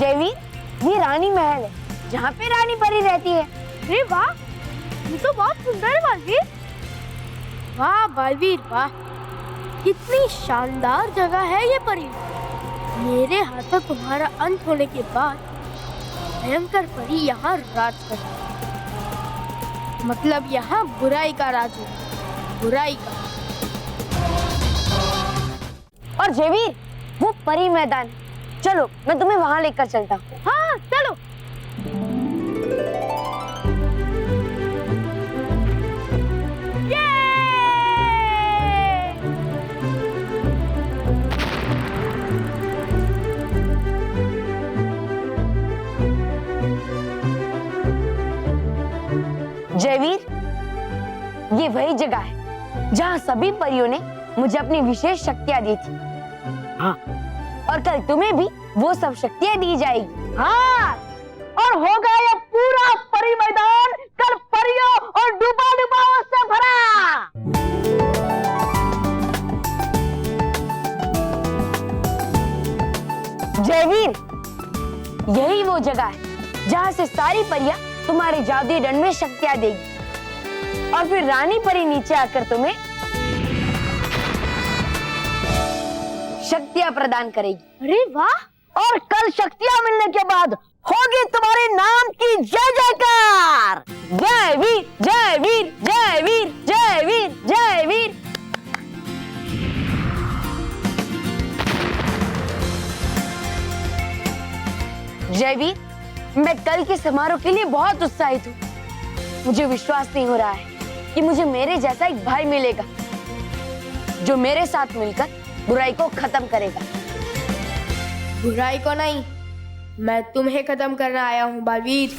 जयवीर, ये रानी महल है जहाँ पे रानी परी रहती है। अरे वाह, ये तो बहुत सुंदर है बालवीर। वाह बालवीर वाह, कितनी शानदार जगह है ये परी। मेरे हाथों तुम्हारा अंत होने के बाद भयंकर परी यहाँ राज करती है। मतलब यहाँ बुराई का राज है, बुराई का। और जयवीर, वो परी मैदान, चलो मैं तुम्हें वहाँ लेकर चलता हूँ। हाँ चलो। जयवीर, ये वही जगह है जहाँ सभी परियों ने मुझे अपनी विशेष शक्तियाँ दी थी। हाँ। और कल तुम्हें भी वो सब शक्तियाँ दी जाएगी। हाँ, और होगा ये पूरा परी मैदान कल परियों और डूबा से भरा। जयवीर, यही वो जगह है जहाँ से सारी परियां तुम्हारे जादुई दंड में शक्तियाँ देगी और फिर रानी परी नीचे आकर तुम्हें शक्तियाँ प्रदान करेगी। अरे वाह, और कल शक्तियाँ मिलने के बाद होगी तुम्हारे नाम की जय जयकार। जय वीर, जय वीर, जय वीर, जय वीर, जय वीर। जय वीर, मैं कल के समारोह के लिए बहुत उत्साहित हूँ। मुझे विश्वास नहीं हो रहा है कि मुझे मेरे जैसा एक भाई मिलेगा जो मेरे साथ मिलकर बुराई को खत्म करेगा। बुराई को नहीं, मैं तुम्हें खत्म करना आया हूँ बालवीर।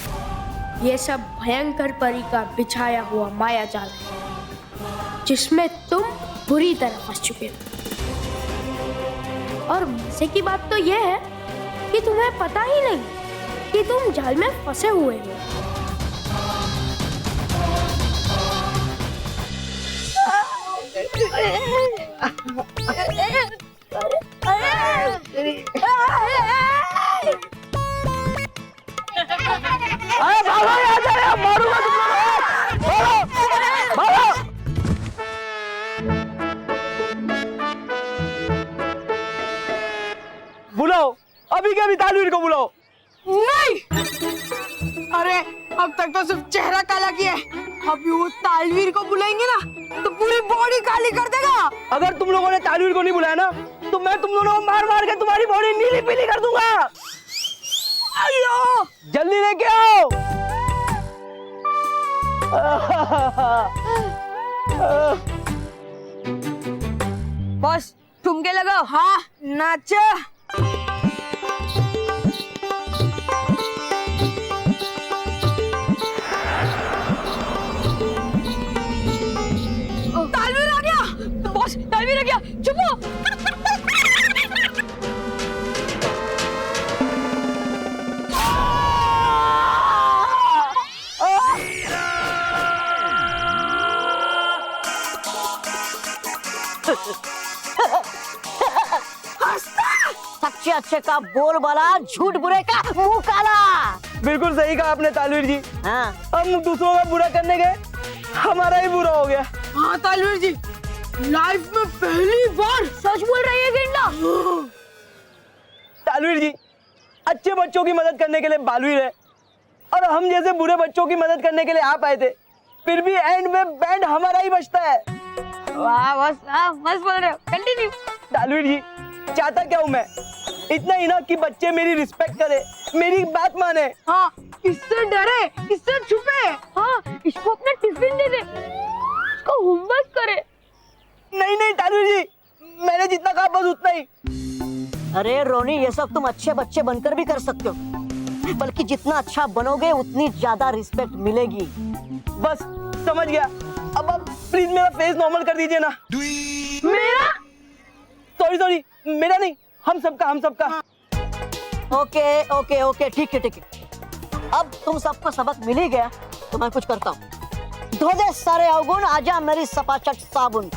ये सब भयंकर परी का बिछाया हुआ माया जाल है जिसमें तुम बुरी तरह फंस चुके हो। और मजे की बात तो ये है कि तुम्हें पता ही नहीं कि तुम जाल में फंसे हुए हो। अरे भागो यहाँ से, मारूंगा तुम लोगों को। भागो, भागो। बुलाओ, अभी के अभी तालवीर को बुलाओ। नहीं, अरे अब तक तो सिर्फ चेहरा काला किया है। अभी वो तालवीर को बुलाएंगे ना तो पूरी बॉडी काली कर देगा। अगर तुम लोगों ने तालवीर को नहीं बुलाया ना तो मैं तुम दोनों को मार मार के तुम्हारी बॉडी नीली पीली कर दूंगा। अयो, जल्दी लेके आओ। बस ठुमके लगाओ। हाँ नाचो। तालवीर आ गया। बॉस, तालवीर आ गया, चुपो। सच्चे अच्छे का बोल बाला, झूठ बुरे का मुंह काला। बिल्कुल सही कहा आपने तालवीर जी। हाँ। हम दूसरों का बुरा करने गए, हमारा ही बुरा हो गया। हाँ तालवीर जी, लाइफ में पहली बार सच बोल रही है गेंडा। तालवीर जी, अच्छे बच्चों की मदद करने के लिए बालवीर है और हम जैसे बुरे बच्चों की मदद करने के लिए आप आए थे, फिर भी एंड में बैंड हमारा ही बचता है। वाह बस, मस्त बोल रहे हो, कंटिन्यू। तालवीर जी, चाहता क्या हूँ मैं? इतना ही ना कि बच्चे मेरी रिस्पेक्ट करे, मेरी बात माने। हाँ, इससे डरे, इससे छुपे। हाँ, इसको अपना टिफिन दे दे, इसको होमवर्क करे। नहीं नहीं तालवीर जी, मैंने जितना कहा बस उतना ही। अरे रोनी, ये सब तुम अच्छे बच्चे बनकर भी कर सकते हो, बल्कि जितना अच्छा बनोगे उतनी ज्यादा रिस्पेक्ट मिलेगी। बस समझ गया। अब आप प्लीज मेरा फेस नॉर्मल कर दीजिए ना। मेरा? सॉरी सॉरी, मेरा नहीं, हम सबका, हम सबका। ओके ओके ओके, ठीक है ठीक है। अब तुम सबको सबक मिल ही गया तो मैं कुछ करता हूँ। धो दे सारे अवगुण, आजा मेरी सपाचट साबुन।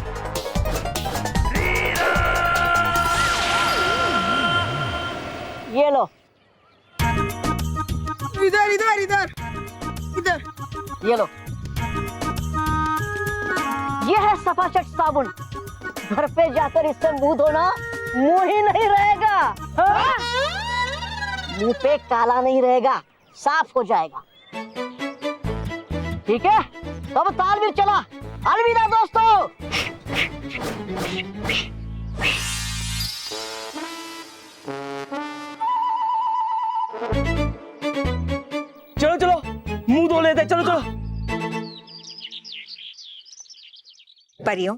ये लो। इधर इधर इधर इधर। ये लो, ये है सफाचट साबुन। घर पे जाकर इससे मुंह धोना, मुंह ही नहीं रहेगा, हाँ? मुंह पे काला नहीं रहेगा, साफ हो जाएगा। ठीक है, तब तालवीर चला। अलविदा दोस्तों। चलो चलो मुंह धो लेते, चलो चलो। परियों,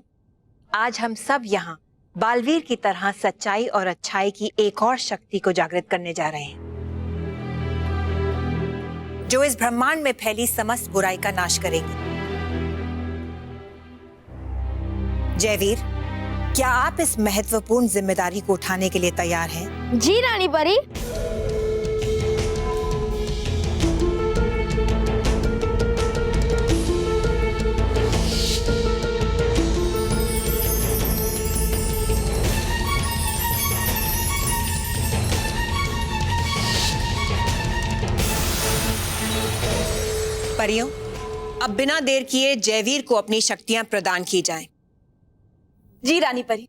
आज हम सब यहाँ बालवीर की तरह सच्चाई और अच्छाई की एक और शक्ति को जागृत करने जा रहे हैं, जो इस ब्रह्मांड में फैली समस्त बुराई का नाश करेगी। जयवीर, क्या आप इस महत्वपूर्ण जिम्मेदारी को उठाने के लिए तैयार हैं? जी रानी परी। परियों, अब बिना देर किए जयवीर को अपनी शक्तियां प्रदान की जाएं। जी रानी परी।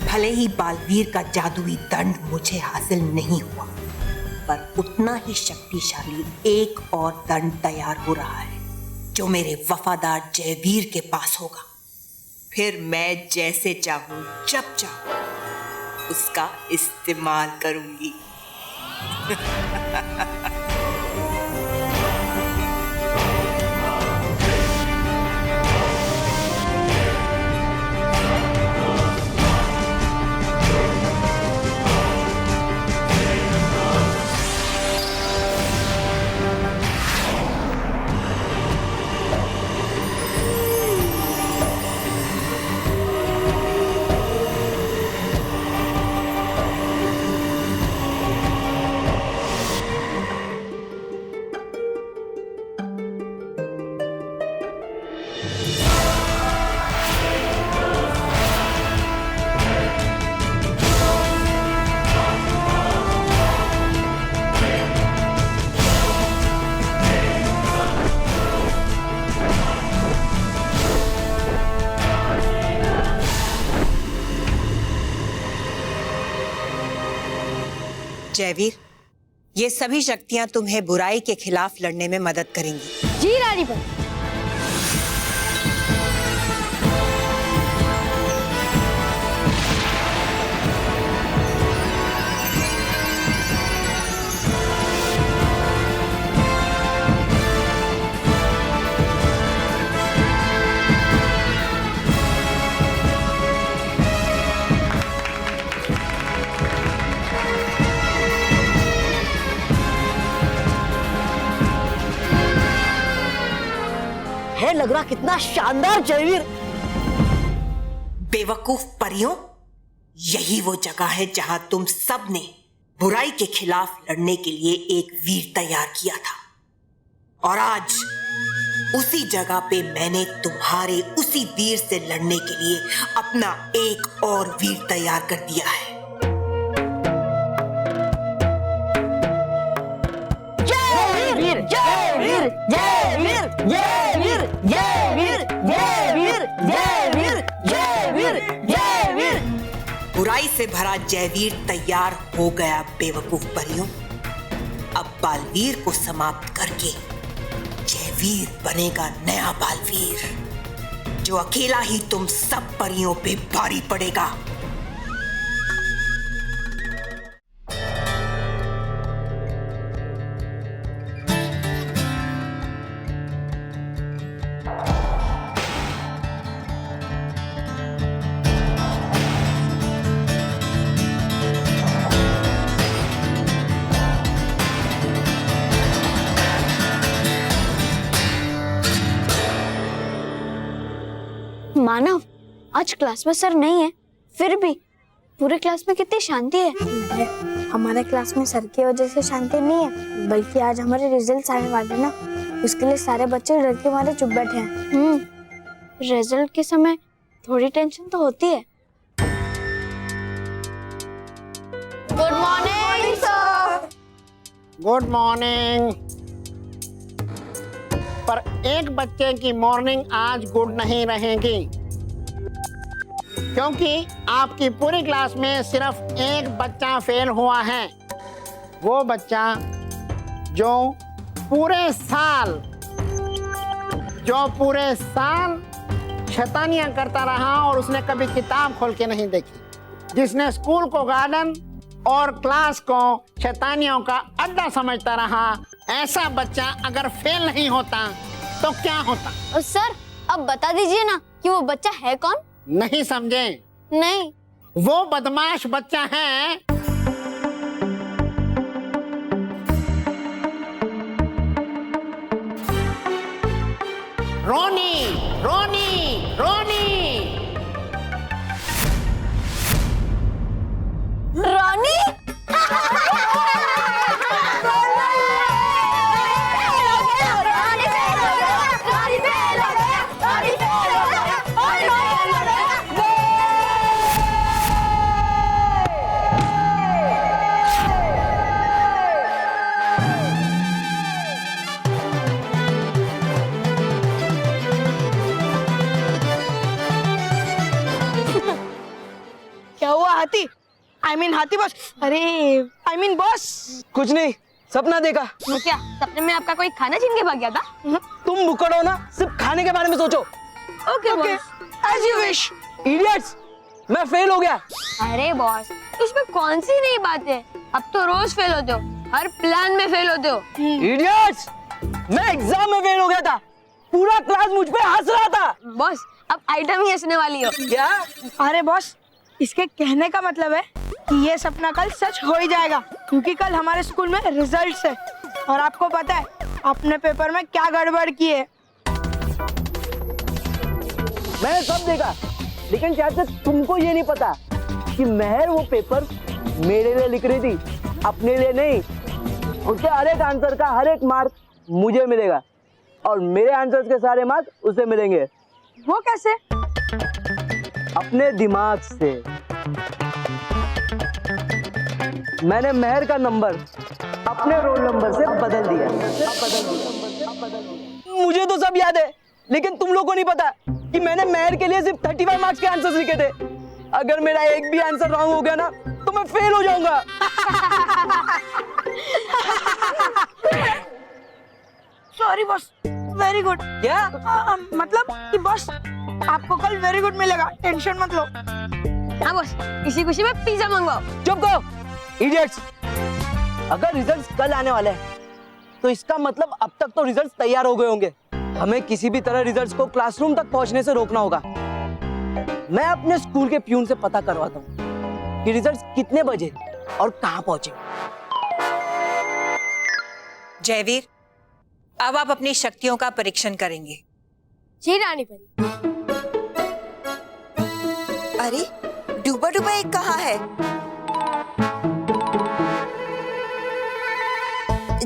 भले ही बालवीर का जादुई दंड मुझे हासिल नहीं हुआ, पर उतना ही शक्तिशाली एक और दंड तैयार हो रहा है, जो मेरे वफादार जयवीर के पास होगा। फिर मैं जैसे चाहूं, जब चाहूं, उसका इस्तेमाल करूंगी। जयवीर, ये सभी शक्तियां तुम्हें बुराई के खिलाफ लड़ने में मदद करेंगी। जी रानी परी। है लग रहा कितना शानदार जयवीर। बेवकूफ परियों, यही वो जगह है जहां तुम सब ने बुराई के खिलाफ लड़ने के लिए एक वीर तैयार किया था, और आज उसी जगह पे मैंने तुम्हारे उसी वीर से लड़ने के लिए अपना एक और वीर तैयार कर दिया है। जयवीर, जयवीर, जयवीर, जयवीर, जयवीर, जयवीर, जयवीर, जयवीर, जयवीर। बुराई से भरा जयवीर तैयार हो गया बेवकूफ परियों। अब बालवीर को समाप्त करके जयवीर बनेगा नया बालवीर, जो अकेला ही तुम सब परियों पे भारी पड़ेगा। मानव, आज क्लास में सर नहीं है, फिर भी पूरे क्लास में कितनी शांति है। हमारे क्लास में सर की वजह से शांति नहीं है, बल्कि आज हमारे रिजल्ट आने वाले ना, उसके लिए सारे बच्चे डर के मारे चुप बैठे हैं। रिजल्ट के समय थोड़ी टेंशन तो होती है। Good morning sir. Good morning. पर एक बच्चे की मॉर्निंग आज गुड नहीं रहेगी, क्योंकि आपकी पूरी क्लास में सिर्फ एक बच्चा फेल हुआ है। वो बच्चा जो पूरे साल शैतानियां करता रहा और उसने कभी किताब खोल के नहीं देखी, जिसने स्कूल को गार्डन और क्लास को शैतानियों का अड्डा समझता रहा, ऐसा बच्चा अगर फेल नहीं होता तो क्या होता? और सर अब बता दीजिए ना कि वो बच्चा है कौन? नहीं समझे? नहीं। वो बदमाश बच्चा है रोनी। रोनी रोनी रानी। क्या हुआ हाथी? हाथी बॉस। अरे बॉस। कुछ नहीं, सपना देखा। वो क्या सपने में आपका कोई खाना छीन के भाग गया था? तुम मुकड़ो ना, सिर्फ खाने के बारे में सोचो। Okay boss. As you wish. Idiots, मैं फेल हो गया। अरे बॉस, इसमें कौन सी नई बात है? अब तो रोज फेल होते हो, हर प्लान में फेल होते हो। इडियट्स, मैं एग्जाम में फेल हो गया था, पूरा क्लास मुझ पे हंस रहा था। बॉस अब आइटम ही हंसने वाली हो। क्या? अरे बॉस, इसके कहने का मतलब है कि ये सपना कल सच हो ही जाएगा, क्योंकि कल हमारे स्कूल में रिजल्ट्स है और आपको पता है अपने पेपर में क्या गड़बड़ की है। मैंने सब देखा, लेकिन शायद से तुमको ये नहीं पता कि महर वो पेपर मेरे लिए लिख रही थी, अपने लिए नहीं। उसके हर एक आंसर का हर एक मार्क मुझे मिलेगा और मेरे आंसर्स के सारे मार्क्स उसे मिलेंगे। वो कैसे? अपने दिमाग से। मैंने महर का नंबर अपने रोल नंबर से बदल दिया। मुझे तो सब याद है, लेकिन तुम लोगों को नहीं पता कि मैंने महर के लिए सिर्फ 35 मार्क्स के आंसर्स लिखे थे। अगर मेरा एक भी आंसर रॉन्ग हो गया ना तो मैं फेल हो जाऊंगा। Sorry boss, very good. क्या? मतलब कि बॉस आपको कल वेरी गुड मिलेगा, टेंशन मत लो। हाँ बॉस, इसी खुशी में पिज्जा मंगवाओ। चुप करो, इडियट्स। अगर रिजल्ट्स कल आने वाले हैं तो इसका मतलब अब तक तो रिजल्ट्स तैयार हो गए होंगे। हमें किसी भी तरह रिजल्ट्स को क्लासरूम तक पहुंचने से रोकना होगा। मैं अपने स्कूल के प्यून से पता करवाता हूँ कि रिजल्ट्स कितने बजे और कहाँ पहुंचे। जयवीर, अब आप अपनी शक्तियों का परीक्षण करेंगे। जी रानी परी। अरे डूबा डूबा एक कहाँ है?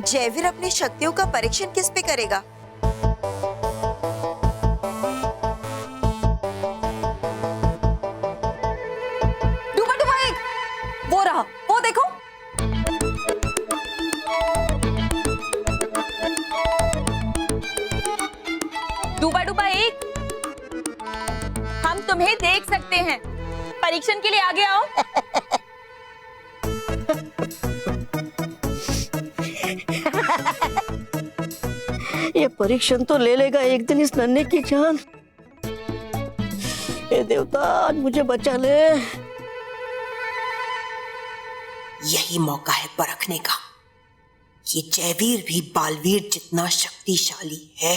जयवीर अपनी शक्तियों का परीक्षण किस पे करेगा? डूबा डूबा एक, वो रहा, वो देखो। डूबा डूबा एक, हम तुम्हें देख सकते हैं, परीक्षण के लिए आगे आओ। ये परीक्षण तो ले लेगा एक दिन इस नन्हे की जान। हे देवता, आज मुझे बचा ले। यही मौका है परखने का कि जयवीर भी बालवीर जितना शक्तिशाली है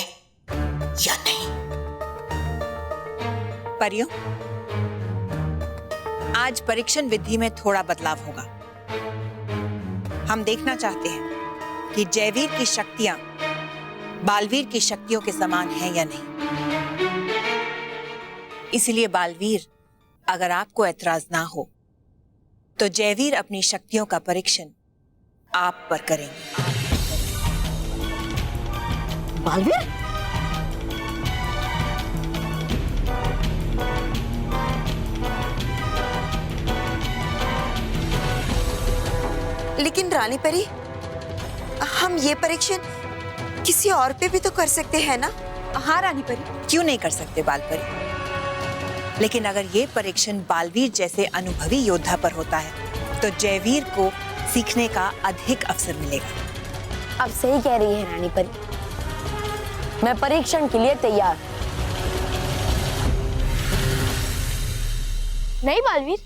या नहीं। परियों, आज परीक्षण विधि में थोड़ा बदलाव होगा। हम देखना चाहते हैं कि जयवीर की शक्तियां बालवीर की शक्तियों के समान हैं या नहीं। इसलिए बालवीर, अगर आपको ऐतराज ना हो तो जयवीर अपनी शक्तियों का परीक्षण आप पर करेंगे। बालवीर, लेकिन रानी परी, हम ये परीक्षण किसी और पे भी तो कर सकते हैं ना? हाँ रानी परी। क्यों नहीं कर सकते बालपरी? लेकिन अगर ये परीक्षण बालवीर जैसे अनुभवी योद्धा पर होता है तो जयवीर को सीखने का अधिक अवसर मिलेगा। आप सही कह रही है रानी परी, मैं परीक्षण के लिए तैयार। नहीं बालवीर,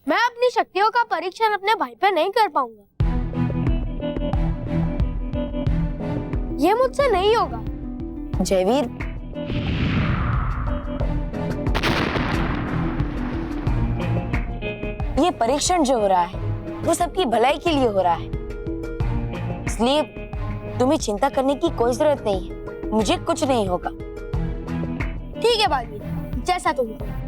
मैं अपनी शक्तियों का परीक्षण अपने भाई पे नहीं कर पाऊंगा। ये मुझसे नहीं होगा। जयवीर, ये परीक्षण जो हो रहा है वो सबकी भलाई के लिए हो रहा है, इसलिए तुम्हें चिंता करने की कोई जरूरत नहीं है। मुझे कुछ नहीं होगा। ठीक है बालवीर, जैसा तुम कहो।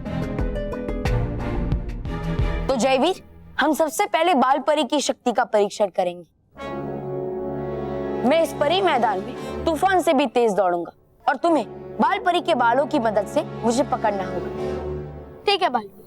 तो जयवीर, हम सबसे पहले बाल परी की शक्ति का परीक्षण करेंगे। मैं इस परी मैदान में तूफान से भी तेज दौड़ूंगा और तुम्हें बाल परी के बालों की मदद से मुझे पकड़ना होगा। ठीक है बालवीर।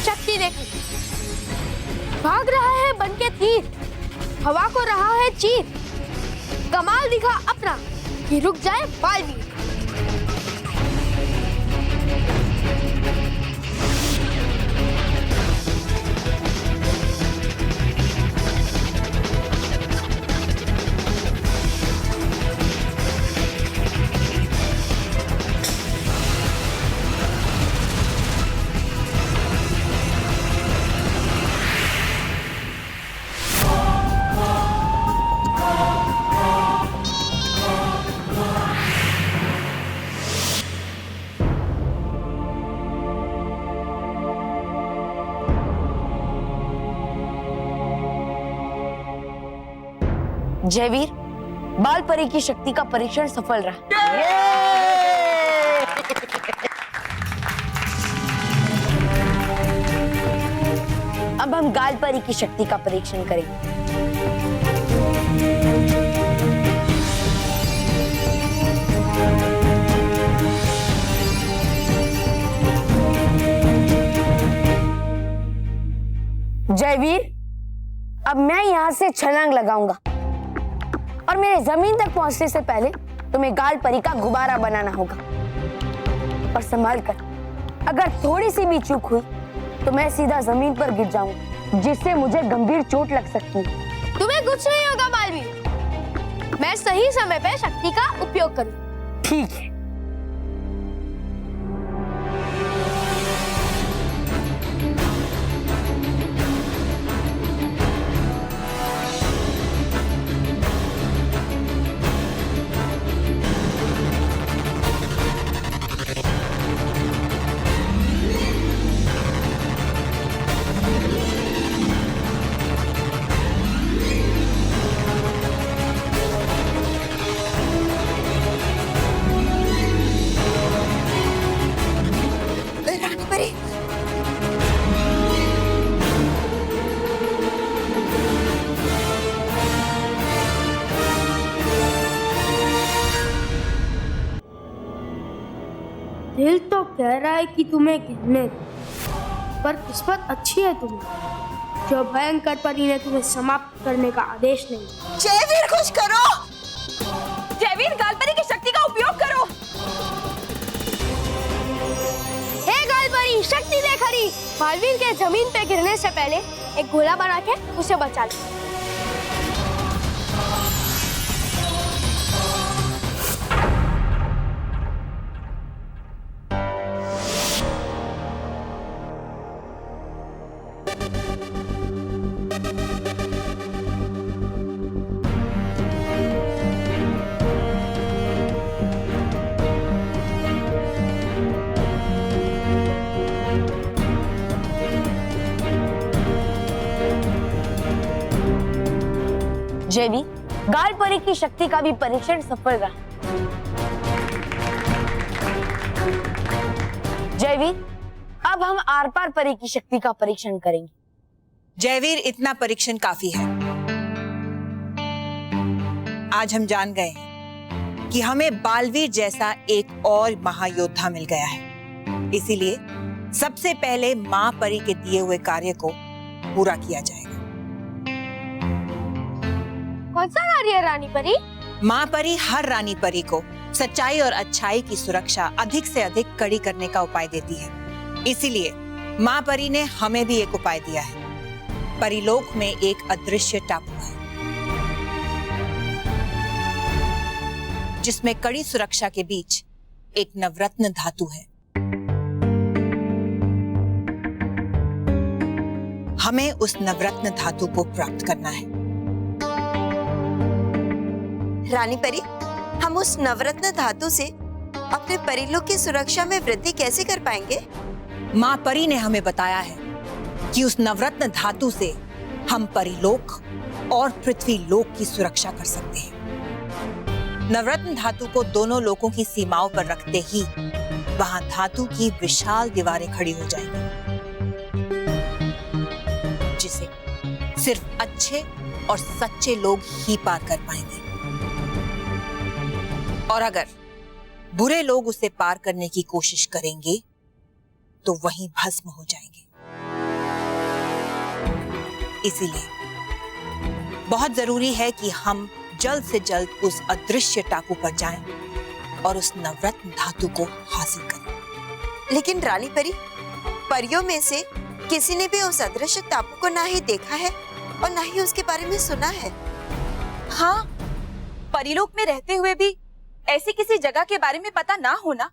शक्ति देखो, भाग रहा है बनके तीर, हवा को रहा है चीर, कमाल दिखा अपना कि रुक जाए बालवीर। जयवीर, बाल परी की शक्ति का परीक्षण सफल रहा। अब हम गाल परी की शक्ति का परीक्षण करेंगे। जयवीर, अब मैं यहां से छलांग लगाऊंगा और मेरे जमीन तक पहुंचने से पहले तुम्हें गाल परी का गुब्बारा बनाना होगा। और संभाल कर, अगर थोड़ी सी भी चूक हुई तो मैं सीधा जमीन पर गिर जाऊंगा, जिससे मुझे गंभीर चोट लग सकती है। तुम्हें कुछ नहीं होगा बालवीर, मैं सही समय पे शक्ति का उपयोग करूं। ठीक है। रानी परी, दिल तो कह रहा है कि तुम्हें गिरने दो, पर किस्मत अच्छी है तुम्हें जो भयंकर परी ने तुम्हें समाप्त करने का आदेश नहीं दिया। जयवीर कुछ करो। जयवीर, गाल परी की शक्ति का उपयोग करो। हे गाल परी, शक्ति दे खरी। बालवीर के जमीन पे गिरने से पहले एक गोला बना के उसे बचा ले। जयवीर, गाल परी की शक्ति का भी परीक्षण सफल रहा। जयवीर, अब हम आर पार परी की शक्ति का परीक्षण करेंगे। जयवीर, इतना परीक्षण काफी है। आज हम जान गए हैं कि हमें बालवीर जैसा एक और महायोद्धा मिल गया है। इसीलिए सबसे पहले मां परी के दिए हुए कार्य को पूरा किया जाएगा। कौन सा कार्य है रानी परी? मां परी हर रानी परी को सच्चाई और अच्छाई की सुरक्षा अधिक से अधिक कड़ी करने का उपाय देती है। इसीलिए मां परी ने हमें भी एक उपाय दिया है। परिलोक में एक अदृश्य टापू है जिसमें कड़ी सुरक्षा के बीच एक नवरत्न धातु है। हमें उस नवरत्न धातु को प्राप्त करना है। रानी परी, हम उस नवरत्न धातु से अपने परिलोक की सुरक्षा में वृद्धि कैसे कर पाएंगे? मां परी ने हमें बताया है कि उस नवरत्न धातु से हम परिलोक और पृथ्वी लोक की सुरक्षा कर सकते हैं। नवरत्न धातु को दोनों लोकों की सीमाओं पर रखते ही वहां धातु की विशाल दीवारें खड़ी हो जाएंगी, जिसे सिर्फ अच्छे और सच्चे लोग ही पार कर पाएंगे। और अगर बुरे लोग उसे पार करने की कोशिश करेंगे तो वहीं भस्म हो जाएंगे। इसीलिए बहुत जरूरी है कि हम जल्द से जल्द उस अदृश्य टापू पर जाएं और उस नवरत्न धातु को हासिल करें। लेकिन रानी परी, परियों में से किसी ने भी उस अदृश्य टापू को ना ही देखा है और ना ही उसके बारे में सुना है। हाँ, परिलोक में रहते हुए भी ऐसी किसी जगह के बारे में पता ना होना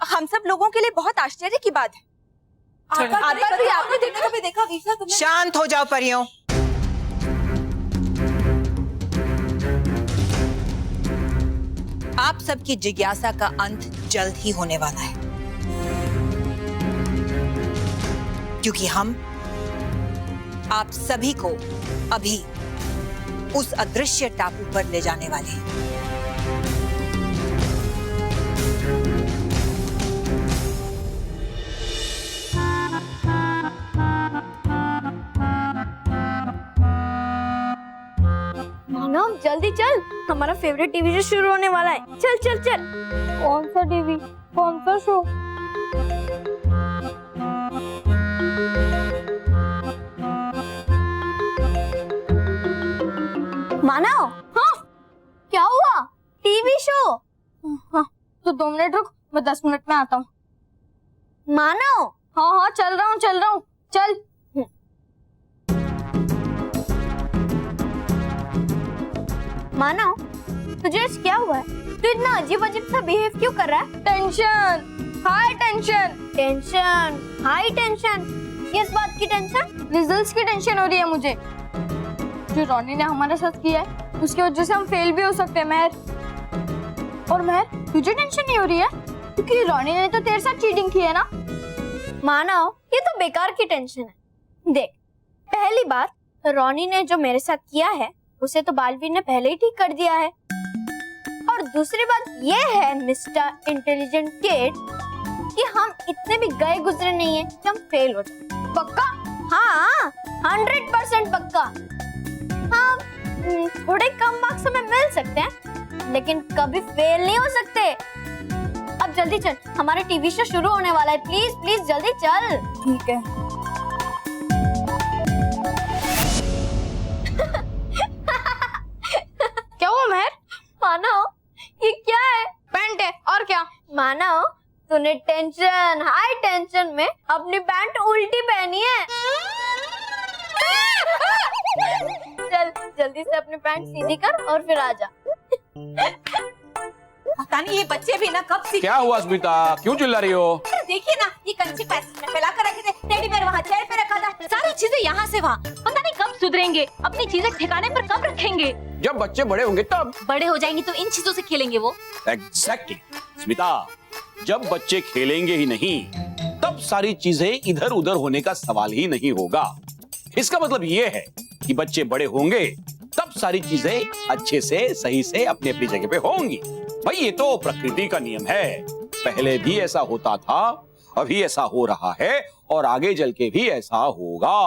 हम सब लोगों के लिए बहुत आश्चर्य की बात है। आपने देखा वीसा तुमने? शांत हो जाओ परियों। आप सबकी जिज्ञासा का अंत जल्द ही होने वाला है, क्योंकि हम आप सभी को अभी उस अदृश्य टापू पर ले जाने वाले हैं। मानव, जल्दी चल, हमारा फेवरेट टीवी शो शुरू होने वाला है। चल चल चल। कौन सा टीवी, कौन सा शो? मानव, हाँ क्या हुआ? TV show? हाँ तो 2 मिनट रुक, मैं 10 मिनट में आता हूँ। मानव, हाँ हाँ चल रहा हूँ चल। मानव, तुझे आज क्या हुआ है? तू इतना अजीब सा बिहेव क्यों कर रहा है? Tension, high tension. किस बात की टेंशन? रिजल्ट्स की टेंशन हो रही है मुझे। जो रोनी ने हमारे साथ किया है, उसकी वजह से हम फेल भी हो सकते हैं। महर, और महर, तुझे टेंशन नहीं हो रही है? क्योंकि रोनी ने तो तेरे साथ चीटिंग की है ना। मानव, ये तो बेकार की टेंशन है। देख, पहली बात, रोनी ने जो मेरे साथ किया है उसे तो बालवीर ने पहले ही ठीक कर दिया है। और दूसरी बात ये है मिस्टर इंटेलिजेंट किड कि हम इतने भी गए गुजरे नहीं है कि हम फेल हो जाए। पक्का? हाँ 100% पक्का। हाँ, थोड़े कम मार्क्स हमें मिल सकते हैं, लेकिन कभी फेल नहीं हो सकते। अब जल्दी चल, हमारा टीवी शो शुरू होने वाला है। प्लीज प्लीज जल्दी चल। ठीक है। क्या हुआ महर? मानव, ये क्या है? पैंट है, और क्या? मानव, तूने हाई टेंशन में अपनी पैंट उल्टी पहनी है। चल जल्दी से अपनी पैंट सीधी कर और फिर आजा। पता नहीं ये बच्चे भी ना कब सीख। क्या हुआ स्मिता, क्यों चिल्ला रही हो? देखिए ना, ये कंचे पैसेज में फैला कर रखे थे। टेडी बेयर वहाँ चेयर पे रखा था, सारी चीजें यहाँ से वहाँ। पता नहीं कब सुधरेंगे, अपनी चीजें ठिकाने पर कब रखेंगे। जब बच्चे बड़े होंगे तब। बड़े हो जाएंगे तो इन चीजों से खेलेंगे वो। एग्जैक्टली स्मिता, जब बच्चे खेलेंगे ही नहीं तब सारी चीजें इधर उधर होने का सवाल ही नहीं होगा। इसका मतलब ये है कि बच्चे बड़े होंगे तब सारी चीजें अच्छे से सही से अपनी अपनी जगह पे होंगी। भाई ये तो प्रकृति का नियम है, पहले भी ऐसा होता था, अभी ऐसा हो रहा है और आगे चल के भी ऐसा होगा।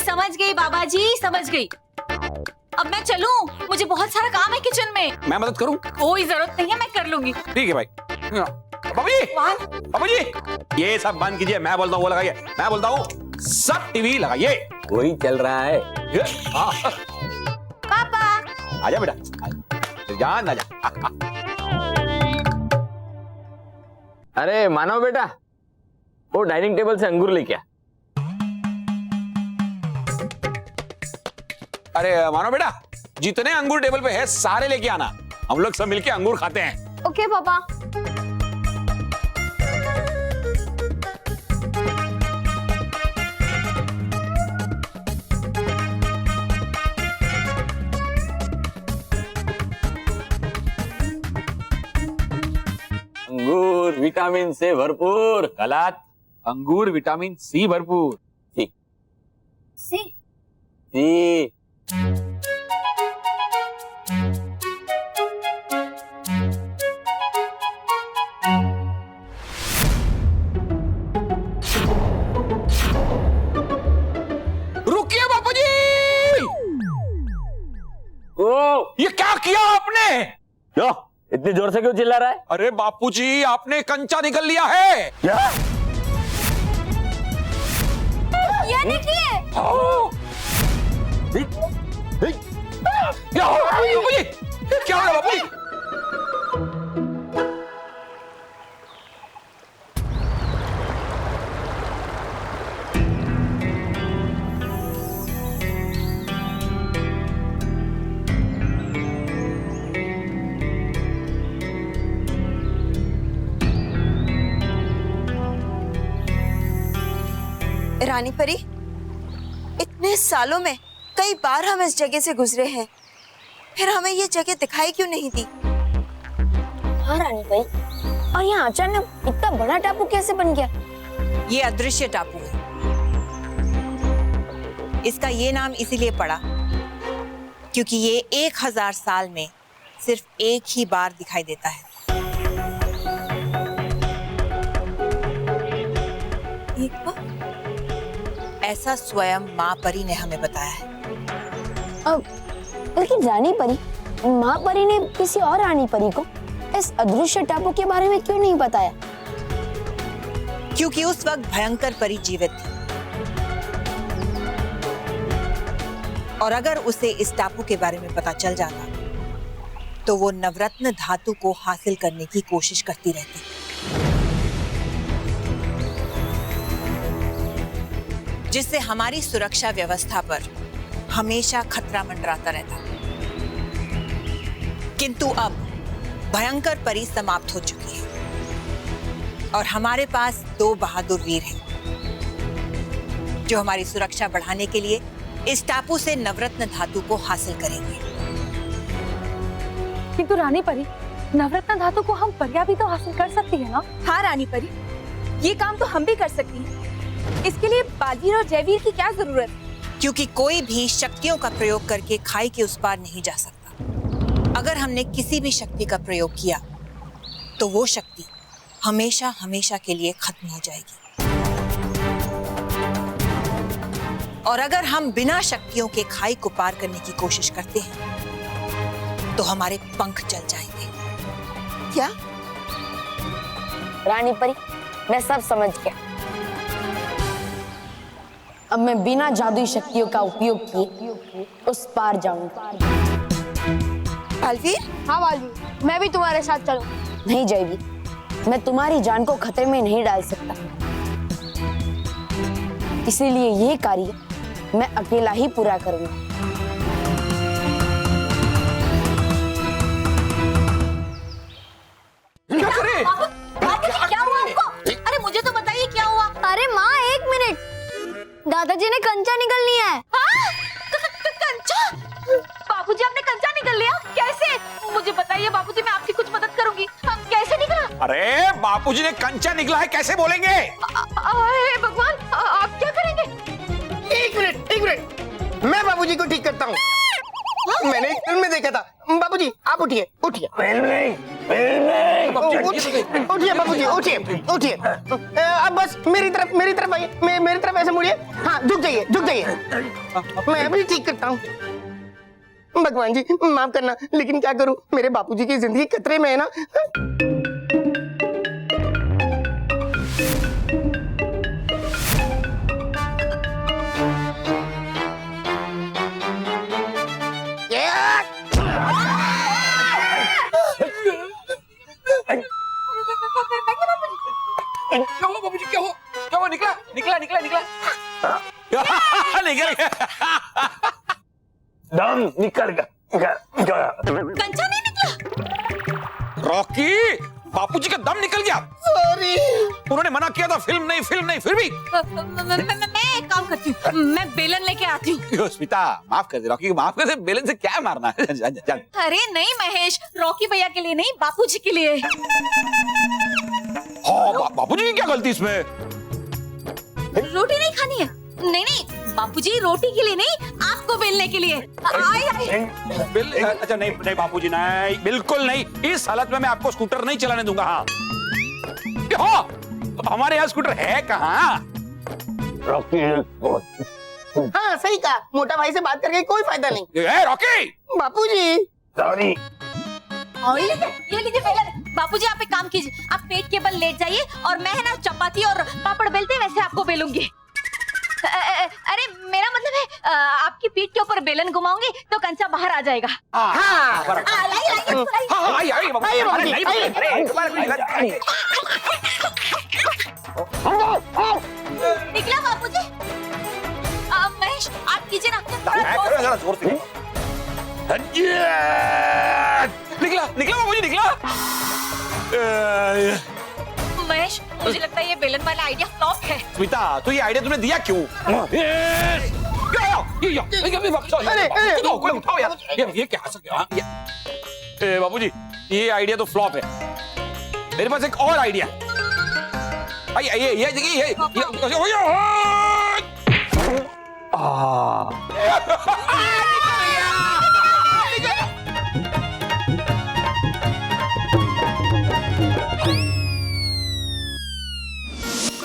समझ गई बाबा जी, समझ गई। अब मैं चलूं? मुझे बहुत सारा काम है किचन में। मैं मदद करूं? कोई जरूरत नहीं है, मैं कर लूंगी। ठीक है भाई। बाबू जी ये सब बंद कीजिए, मैं बोलता हूँ वो लगाइए, मैं बोलता हूँ सब टीवी लगाइए, वही चल रहा है। पापा आजा बेटा, जान आजा। अरे मानव बेटा, वो डाइनिंग टेबल से अंगूर लेके आ। अरे मानो बेटा, जितने अंगूर टेबल पे है सारे लेके आना, हम लोग सब मिलके अंगूर खाते हैं। ओके पापा। अंगूर विटामिन से भरपूर। गलत, अंगूर विटामिन सी भरपूर। सी सी। रुकिए बापू जी, ओ ये क्या किया आपने? क्यों इतनी जोर से क्यों चिल्ला रहा है? अरे बापू जी, आपने कंचा निकल लिया है। क्या? ये देखिए। क्या हो रहा है बापू जी? क्या हो रहा है बापू जी? रानी परी, इतने सालों में कई बार हम इस जगह से गुजरे हैं, फिर हमें ये जगह दिखाई क्यों नहीं दी? हाँ रानी भाई, और यहाँ अचानक इतना बड़ा टापू कैसे बन गया? ये अदृश्य टापू है। इसका ये नाम इसीलिए पड़ा क्योंकि ये 1000 साल में सिर्फ एक ही बार दिखाई देता है। एक बार? ऐसा स्वयं माँ परी ने हमें बताया है। अब लेकिन रानी परी, माँ परी ने किसी और रानी परी को इस अदृश्य टापू के बारे में क्यों नहीं बताया? क्योंकि उस वक्त भयंकर परी जीवित थी और अगर उसे इस टापू के बारे में पता चल जाता तो वो नवरत्न धातु को हासिल करने की कोशिश करती रहती, जिससे हमारी सुरक्षा व्यवस्था पर हमेशा खतरा मंडराता रहता। किंतु अब भयंकर परी समाप्त हो चुकी है और हमारे पास 2 बहादुर वीर हैं जो हमारी सुरक्षा बढ़ाने के लिए इस टापू से नवरत्न धातु को हासिल करेंगे। किंतु रानी परी, नवरत्न धातु को हम परिया भी तो हासिल कर सकती है ना? हाँ रानी परी, ये काम तो हम भी कर सकती हैं। इसके लिए बालवीर और जयवीर की क्या जरूरत? क्योंकि कोई भी शक्तियों का प्रयोग करके खाई के उस पार नहीं जा सकता। अगर हमने किसी भी शक्ति का प्रयोग किया तो वो शक्ति हमेशा हमेशा के लिए खत्म हो जाएगी। और अगर हम बिना शक्तियों के खाई को पार करने की कोशिश करते हैं तो हमारे पंख चल जाएंगे। क्या? रानी परी, मैं सब समझ गया। अब मैं बिना जादुई शक्तियों का उपयोग किए उस पार जाऊंगा। बालवीर? हाँ बालवीर, मैं भी तुम्हारे साथ चलूं। नहीं जयवीर, मैं तुम्हारी जान को खतरे में नहीं डाल सकता, इसीलिए ये कार्य मैं अकेला ही पूरा करूंगा। क्या करे? क्या हुआ आपको? अरे मुझे तो बताइए क्या हुआ? अरे माँ, 1 मिनट, दादाजी ने कंचा निकल लिया है। कंचा? बाबूजी, आपने कंचा निकल लिया? कैसे? मुझे बताइए बाबूजी, मैं आपकी कुछ मदद करूंगी। कैसे निकला? अरे बापूजी ने कंचा निकला है, कैसे बोलेंगे? अरे भगवान, आप क्या करेंगे? एक मिनट, मैं बाबूजी को ठीक करता हूँ। मैंने एक फिल्म में देखा था। बाबूजी आप उठिए उठिए। उठिए बाबूजी उठिए उठिए। अब बस मेरी तरफ आइए, मेरी तरफ ऐसे मुड़िए। हाँ झुक जाइए। मैं अभी ठीक करता हूँ। भगवान जी माफ करना, लेकिन क्या करूँ, मेरे बापूजी की जिंदगी खतरे में है ना। क्या हुआ बाबूजी, क्या हुआ? निकला निकल गया। दम निकल गया। कंचा नहीं निकला। रॉकी, बापूजी का दम निकल गया। सॉरी। उन्होंने मना किया था, फिल्म नहीं फिर भी। मैं एक काम करती हूँ, मैं बेलन लेके आती हूँ। स्मिता माफ कर दे, रॉकी को माफ कर दे, बेलन से क्या मारना है। जा। अरे नहीं महेश, रॉकी भैया के लिए नहीं, बापूजी के लिए। हाँ, बापूजी की क्या गलती इसमें? रोटी नहीं खानी है? नहीं बापूजी, रोटी के लिए नहीं, आपको बेलने के लिए। अच्छा नहीं बापूजी, नहीं बिल्कुल नहीं। इस हालत में मैं आपको स्कूटर नहीं चलाने दूंगा। हाँ, हमारे यहाँ स्कूटर है कहाँ? हाँ सही कहा, मोटा भाई से बात करके कोई फायदा नहीं। रॉकी बापूजी सॉरी। ये लीजिए बेलन। बापूजी आप एक काम कीजिए, आप पेट के बल लेट जाइए और मैं है ना चपाती और पापड़ बेलते वैसे आपको बेलूंगी। अरे मेरा मतलब है आपकी पीठ के ऊपर बेलन घुमाऊंगी तो कंचा बाहर आ जाएगा। निकला बापूजी? महेश आप कीजिए ना। जोर से निकला बाबूजी, निकला। महेश मुझे लगता है ये बेलन वाला आइडिया फ्लॉप है। स्मिता, तो ये आइडिया तुमने दिया क्यों? कोई उठाओ यार, ये क्या बाबूजी, ये आइडिया तो फ्लॉप है। मेरे पास एक और आइडिया।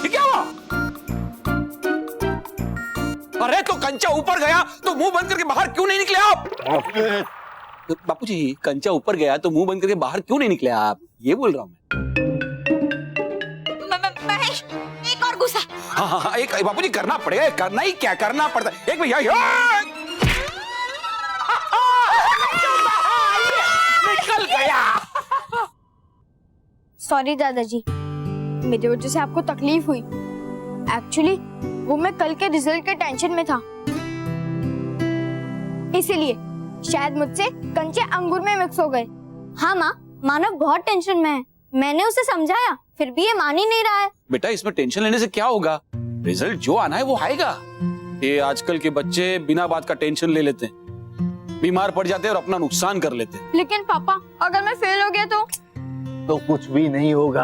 ये क्या हुआ? अरे तो कंचा ऊपर गया तो मुंह बंद करके बाहर क्यों नहीं निकले आप? बापूजी, कंचा ऊपर गया तो मुंह बंद करके बाहर क्यों नहीं निकले आप? ये बोल रहा हूँ मैं। महेश एक और गुस्सा। हाँ, एक बापूजी करना पड़ेगा, करना ही क्या करना पड़ता है। एक भैया निकल गया। सॉरी दादाजी, मेरी वजह से आपको तकलीफ हुई। एक्चुअली वो मैं कल के रिजल्ट के टेंशन में था, इसीलिए शायद मुझसे कंचे अंगूर में मिक्स हो गए। हाँ माँ, मानव बहुत टेंशन में है। मैंने उसे समझाया, फिर भी ये मान ही नहीं रहा है। बेटा इसमें टेंशन लेने से क्या होगा? रिजल्ट जो आना है वो आएगा। ये आजकल के बच्चे बिना बात का टेंशन ले लेते हैं, बीमार पड़ जाते हैं और अपना नुकसान कर लेते हैं। लेकिन पापा, अगर मैं फेल हो गया तो कुछ भी नहीं होगा,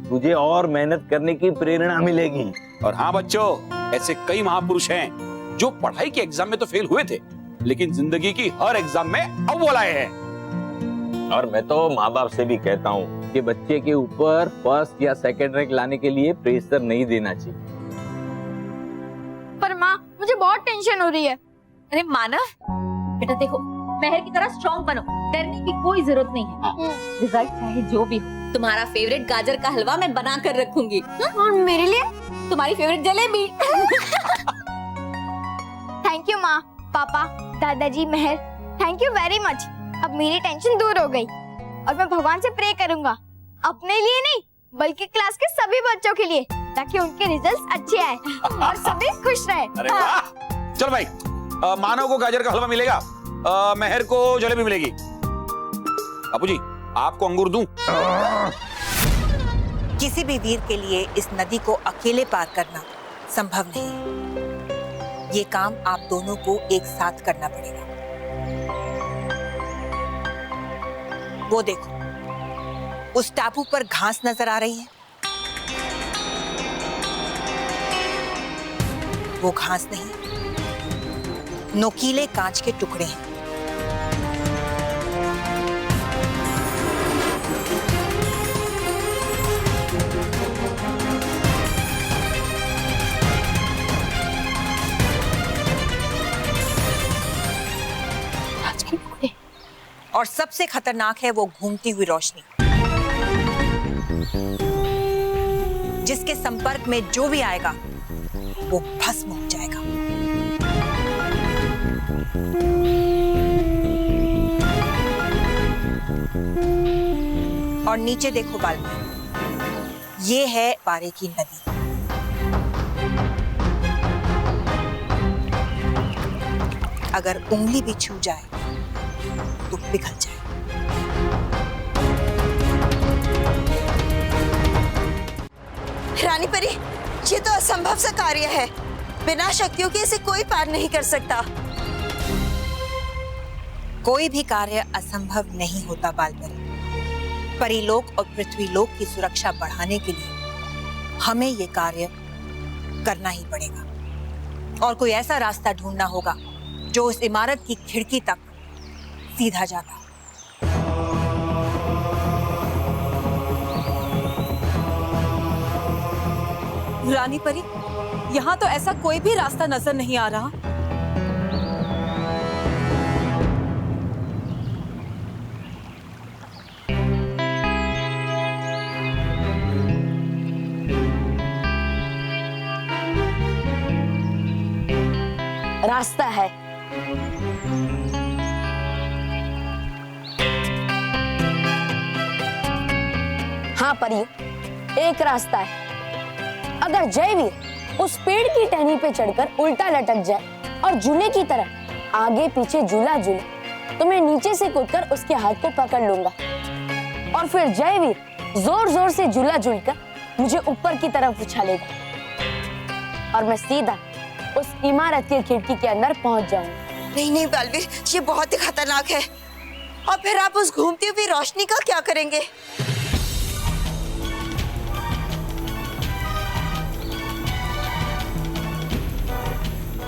तुझे और मेहनत करने की प्रेरणा मिलेगी। और हाँ बच्चों, ऐसे कई महापुरुष हैं जो पढ़ाई के एग्जाम में तो फेल हुए थे, लेकिन जिंदगी की हर एग्जाम में अव्वल आए हैं। और मैं तो माँ बाप से भी कहता हूँ कि बच्चे के ऊपर फर्स्ट या सेकंड रैंक लाने के लिए प्रेशर नहीं देना चाहिए। पर माँ, मुझे बहुत टेंशन हो रही है। अरे मानव बेटा, देखो महर की तरह स्ट्रॉन्ग बनो, डरने की कोई जरूरत नहीं है। रिजल्ट चाहे जो भी हो, तुम्हारा फेवरेट गाजर का हलवा मैं बना कर रखूंगी। और मेरे लिए तुम्हारी फेवरेट जलेबी। थैंक यू माँ, पापा, दादाजी, महर, थैंक यू वेरी मच। अब मेरी टेंशन दूर हो गई और मैं भगवान से प्रे करूंगा, अपने लिए नहीं बल्कि क्लास के सभी बच्चों के लिए, ताकि उनके रिजल्ट्स अच्छे आए और सभी खुश रहे। अरे वाह! चल भाई, मानव को गाजर का हलवा मिलेगा, महर को जलेबी मिलेगी। बापूजी, आपको अंगूर दूं? किसी भी वीर के लिए इस नदी को अकेले पार करना संभव नहीं है। ये काम आप दोनों को एक साथ करना पड़ेगा। वो देखो, उस टापू पर घास नजर आ रही है। वो घास नहीं, नुकीले कांच के टुकड़े हैं। और सबसे खतरनाक है वो घूमती हुई रोशनी, जिसके संपर्क में जो भी आएगा वो भस्म हो जाएगा। और नीचे देखो बालवीर, ये है पारे की नदी। अगर उंगली भी छू जाए तो पिघल जाए। रानी परी, ये तो असंभव सा कार्य है। बिना शक्तियों के इसे कोई पार नहीं कर सकता। कोई भी कार्य असंभव नहीं होता बालपरी। परीलोक और पृथ्वीलोक की सुरक्षा बढ़ाने के लिए हमें ये कार्य करना ही पड़ेगा और कोई ऐसा रास्ता ढूंढना होगा जो उस इमारत की खिड़की तक सीधा जाता। रानी परी, यहाँ तो ऐसा कोई भी रास्ता नजर नहीं आ रहा। रास्ता है। हाँ परी, एक रास्ता है। अगर जयवीर उस पेड़ की टहनी पे चढ़कर उल्टा लटक जाए और झूले की तरह आगे पीछे झूला झूले तो मैं नीचे से कूदकर उसके हाथ को पकड़ लूंगा और फिर जयवीर जोर जोर से झूला झूलकर मुझे ऊपर की तरफ उछालेगा और मैं सीधा उस इमारत की खिड़की के अंदर पहुंच जाऊंगा। नहीं नहीं बालवीर, ये बहुत ही खतरनाक है। और फिर आप उस घूमती हुई रोशनी का क्या करेंगे?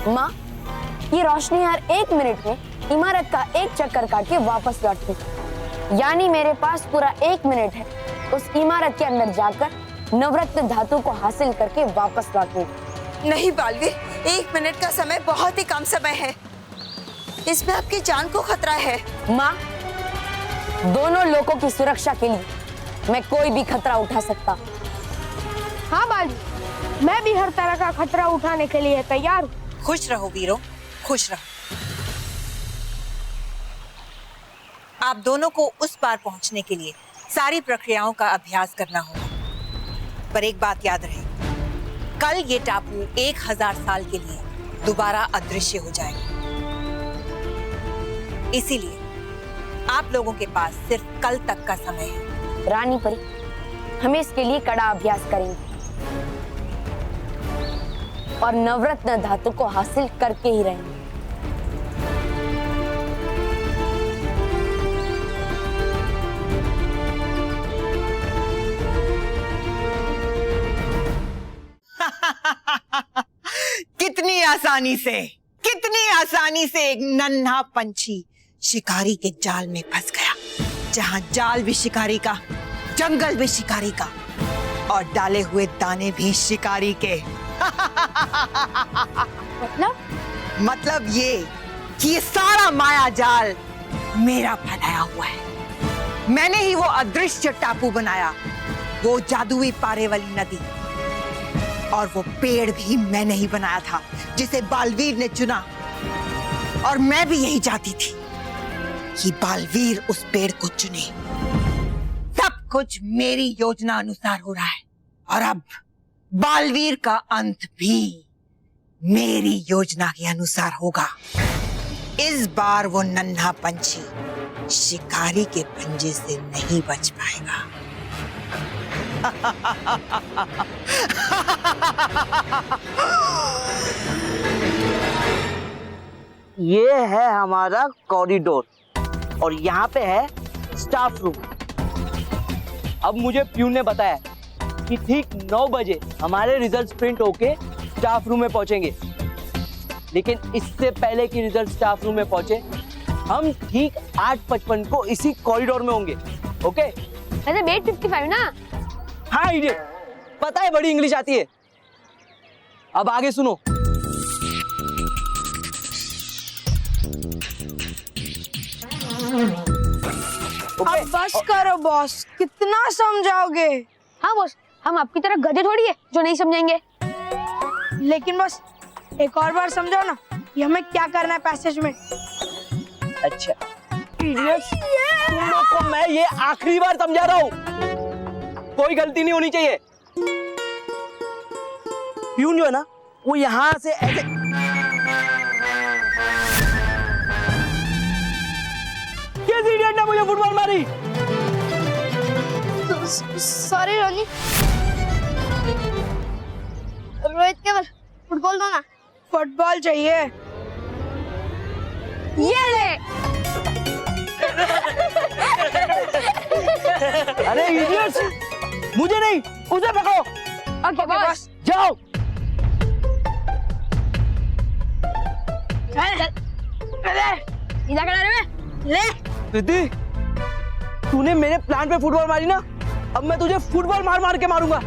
माँ, ये रोशनी हर 1 मिनट में इमारत का एक चक्कर काट के वापस लौटती है। यानी मेरे पास पूरा 1 मिनट है उस इमारत के अंदर जाकर नवरत्न धातु को हासिल करके वापस लौटने की। नहीं बालवीर, 1 मिनट का समय बहुत ही कम समय है। इसमें आपकी जान को खतरा है। माँ, दोनों लोगों की सुरक्षा के लिए मैं कोई भी खतरा उठा सकता। हाँ बाली, मैं भी हर तरह का खतरा उठाने के लिए तैयार हूँ। खुश रहो वीरों, खुश रहो। आप दोनों को उस पार पहुंचने के लिए सारी प्रक्रियाओं का अभ्यास करना होगा। पर एक बात याद रहे, कल ये टापू 1000 साल के लिए दोबारा अदृश्य हो जाएगा। इसीलिए आप लोगों के पास सिर्फ कल तक का समय है। रानी परी, हम इसके लिए कड़ा अभ्यास करेंगे और नवरत्न धातु को हासिल करके ही रहेंगे। कितनी आसानी से एक नन्हा पंछी शिकारी के जाल में फंस गया, जहां जाल भी शिकारी का, जंगल भी शिकारी का और डाले हुए दाने भी शिकारी के। मतलब ये कि ये सारा माया जाल मेरा फैलाया हुआ है। मैंने ही वो अदृश्य टापू बनाया, वो जादुई पारे वाली नदी, और वो पेड़ भी मैंने ही बनाया था जिसे बालवीर ने चुना। और मैं भी यही चाहती थी कि बालवीर उस पेड़ को चुने। सब कुछ मेरी योजना अनुसार हो रहा है और अब बालवीर का अंत भी मेरी योजना के अनुसार होगा। इस बार वो नन्हा पंछी शिकारी के पंजे से नहीं बच पाएगा। ये है हमारा कॉरिडोर और यहाँ पे है स्टाफ रूम। अब मुझे प्यून ने बताया कि ठीक 9 बजे हमारे रिजल्ट्स प्रिंट होके स्टाफ रूम में पहुंचेंगे, लेकिन इससे पहले कि रिजल्ट स्टाफ रूम में पहुंचे हम ठीक 8:55 को इसी कॉरिडोर में होंगे। ओके? अरे 8:55 ना? हाँ इडियट, पता है बड़ी इंग्लिश आती है। अब आगे सुनो। अब बस करो बॉस, कितना समझाओगे? हाँ बॉस, हम आपकी तरह गधे थोड़ी है जो नहीं समझेंगे। लेकिन बस एक और बार समझाओ ना कि हमें क्या करना है पैसेज में। अच्छा idiots, तुम लोग को मैं ये आखिरी बार समझा रहा हूँ, कोई गलती नहीं होनी चाहिए। प्यून जो है ना, वो यहाँ से ऐसे किस इडियट ने मुझे फुटबॉल मारी? सॉरी रोनी। रोहित केवल फुटबॉल दो ना। फुटबॉल चाहिए। ये ले। अरे इडियट्स, मुझे नहीं, उसे पकड़ो। Okay boss. जाओ। ले। दीदी, तूने मेरे प्लान पे फुटबॉल मारी ना, अब मैं तुझे फुटबॉल मार मार के मारूंगा।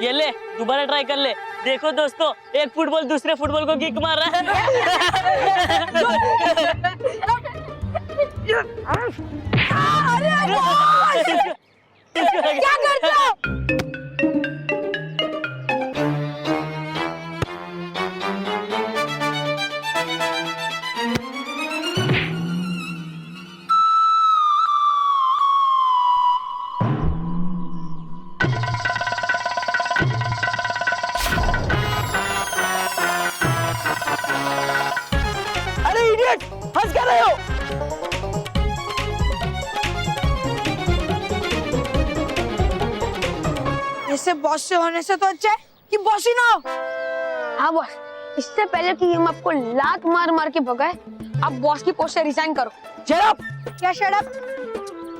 ये ले, दोबारा ट्राई कर ले। देखो दोस्तों, एक फुटबॉल दूसरे फुटबॉल को किक मार रहा है। क्या करते हो? अरे इडियट, हंस क्या रहे हो? ऐसे बॉस से होने से तो अच्छा है कि बॉस ही ना हो। हाँ बॉस, इससे पहले कि हम आपको लात मार मार के भगाए, आप बॉस की पोस्ट से रिजाइन करो। Shut up. क्या शट अप?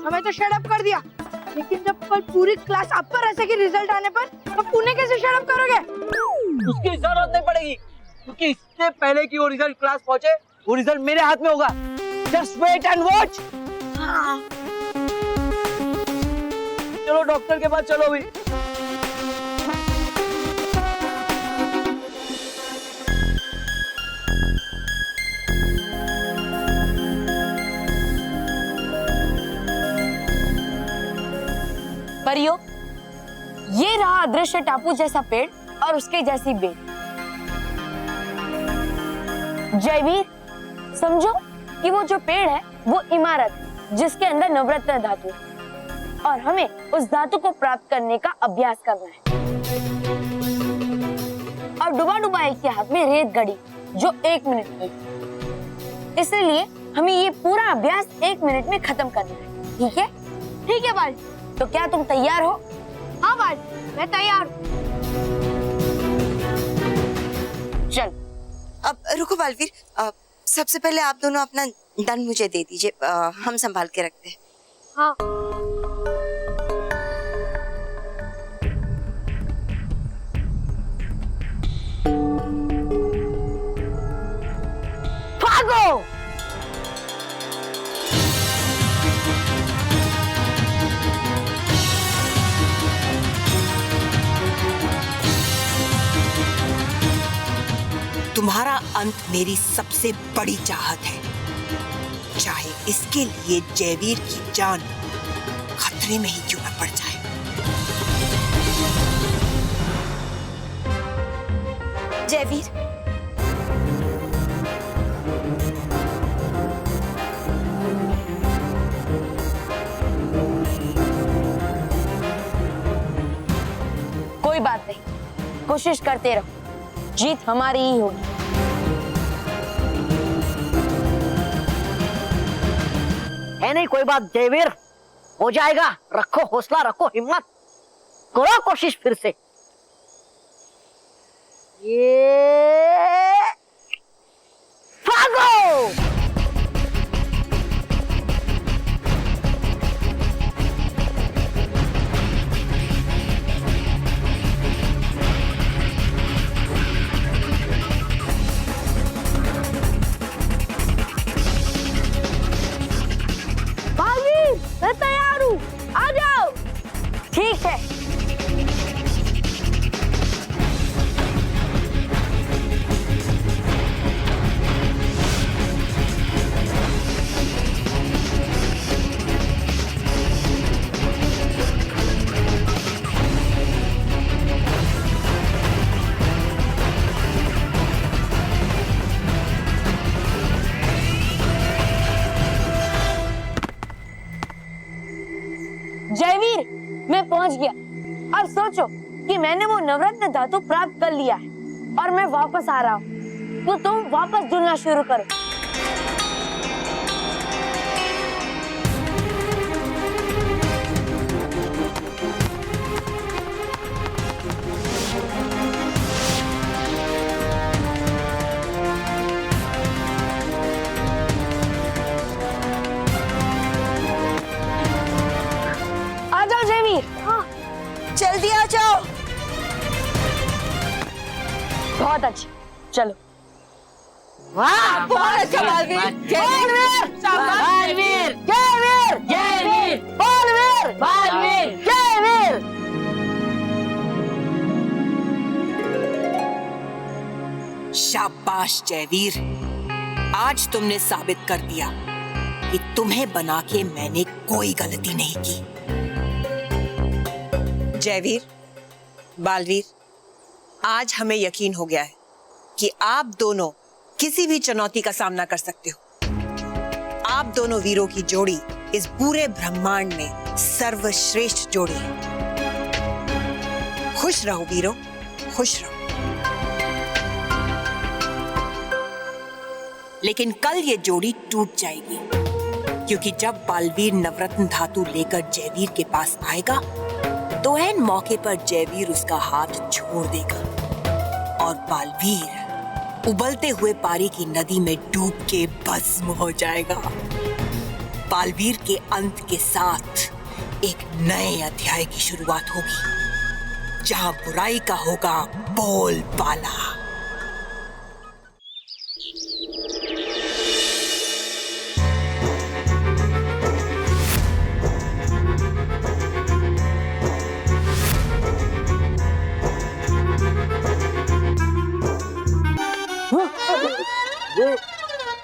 हमें तो शट अप कर दिया, लेकिन जब कल पूरी क्लास आप पर ऐसे की रिजल्ट आने पर, तब उन्हें कैसे शट अप करोगे? उसकी जरूरत नहीं पड़ेगी, क्योंकि इससे पहले कि वो रिजल्ट क्लास पहुंचे, वो रिजल्ट मेरे हाथ में होगा। Just wait and watch. चलो डॉक्टर के पास चलो भी। परियो, ये रहा अदृश्य टापू जैसा पेड़ और उसके जैसी बेल। जयवीर, समझो कि वो जो पेड़ है वो इमारत जिसके अंदर नवरत्न धातु है, और हमें उस धातु को प्राप्त करने का अभ्यास करना है। और डुबा डुबा एक के हाथ में रेत घड़ी जो 1 मिनट की, इसलिए हमें ये पूरा अभ्यास 1 मिनट में खत्म करना है। ठीक है? ठीक है बाल। तो क्या तुम तैयार हो? हाँ बाल, मैं तैयार हूँ। चल। अब रुको बालवीर, सबसे पहले आप दोनों अपना दंड मुझे दे दीजिए, हम संभाल के रखते हैं। हाँ। भागो। तुम्हारा अंत मेरी सबसे बड़ी चाहत है, चाहे इसके लिए जयवीर की जान खतरे में ही क्यों न पड़ जाए। जयवीर, कोई बात नहीं, कोशिश करते रहो, जीत हमारी ही होगी। है नहीं कोई बात जयवीर, हो जाएगा। रखो हौसला, रखो हिम्मत, करो कोशिश फिर से। ये भागो। मैं तैयार हूँ, आ जाओ। ठीक है। पहुंच गया और सोचो कि मैंने वो नवरत्न धातु प्राप्त कर लिया है और मैं वापस आ रहा हूँ, तो तुम वापस जुड़ना शुरू करो। आ जाओ जयवीर। हाँ, जल्दी आ जाओ। बहुत अच्छा, चलो। वाह, बहुत अच्छा बालवीर। बालवीर, बालवीर, जयवीर, जयवीर, बालवीर, बालवीर, जयवीर। शाबाश जयवीर, आज तुमने साबित कर दिया कि तुम्हें बना के मैंने कोई गलती नहीं की। जयवीर, बालवीर, आज हमें यकीन हो गया है कि आप दोनों किसी भी चुनौती का सामना कर सकते हो। आप दोनों वीरों की जोड़ी इस पूरे ब्रह्मांड में सर्वश्रेष्ठ जोड़ी है। खुश रहो वीरों, खुश रहो। लेकिन कल ये जोड़ी टूट जाएगी, क्योंकि जब बालवीर नवरत्न धातु लेकर जयवीर के पास आएगा तो ऐन मौके पर जयवीर उसका हाथ छोड़ देगा और बालवीर उबलते हुए पारी की नदी में डूब के भस्म हो जाएगा। बालवीर के अंत के साथ एक नए अध्याय की शुरुआत होगी, जहां बुराई का होगा बोलबाला।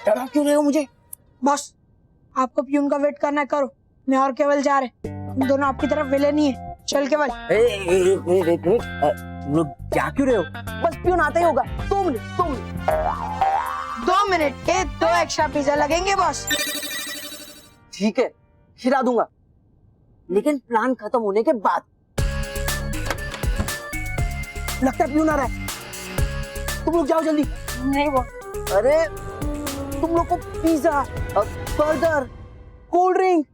डरा क्यों रहे हो मुझे? बॉस, आपको प्यून का वेट करना है, करो। मैं और केवल जा रहे, हम दोनों आपकी तरफ विले नहीं है। चल केवल। क्या क्यों रहे हो? बस प्यून आता ही होगा। 2 मिनट 2 मिनट के 2 एक्स्ट्रा पिज्जा लगेंगे बॉस। ठीक है, खिला दूंगा, लेकिन प्लान खत्म होने के बाद। लगता है प्यून आ रहा है, तुम लोग जाओ जल्दी। नहीं बॉस। अरे तुम लोग को पिज्जा, बर्गर, कोल्ड ड्रिंक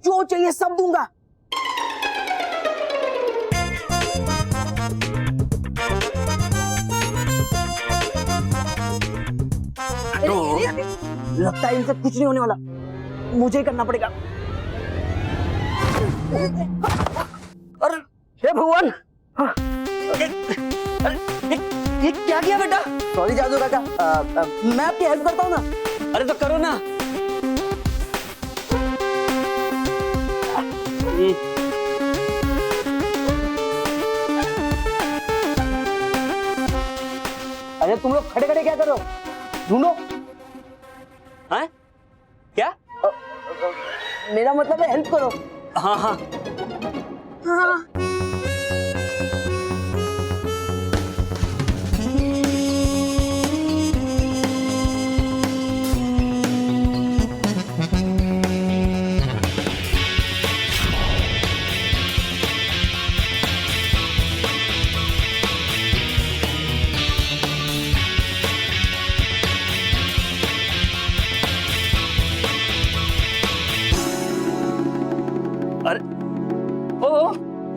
जो चाहिए सब दूंगा। लगता है इनसे कुछ नहीं होने वाला, मुझे ही करना पड़ेगा। अरे हे भगवान, ये क्या किया बेटा? सॉरी जादू काका, मैं आपकी हेल्प करता हूँ ना। अरे तो करो ना। अरे तुम लोग खड़े खड़े क्या कर रहे हो? ढूंढो। हाँ? क्या? मेरा मतलब है हेल्प करो। हाँ हाँ हाँ।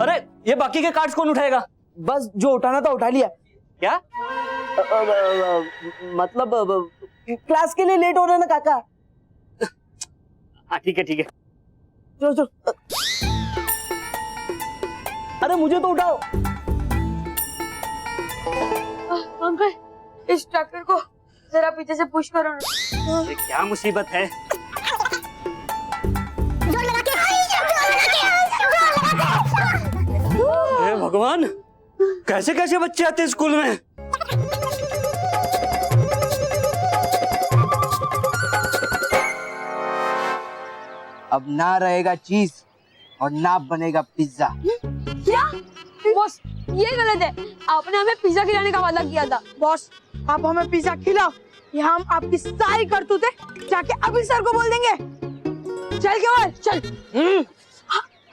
अरे ये बाकी के कार्ड्स कौन उठाएगा? बस जो उठाना था उठा लिया। क्या? मतलब क्लास के लिए लेट हो रहे ना काका। हाँ ठीक है ठीक है। चलो चलो। अरे मुझे तो उठाओ। अंकल, इस ट्रैक्टर को जरा पीछे से पुश करो ना। ये क्या मुसीबत है? हे भगवान, कैसे कैसे बच्चे आते हैं स्कूल में? अब ना रहेगा चीज और ना बनेगा पिज्जा। क्या? बॉस, ये गलत है। आपने हमें पिज्जा खिलाने का वादा किया था। बॉस, आप हमें पिज्जा खिलाओ या हम आपकी सारी करतूतें जाके अभी सर को बोल देंगे। चल केवल चल।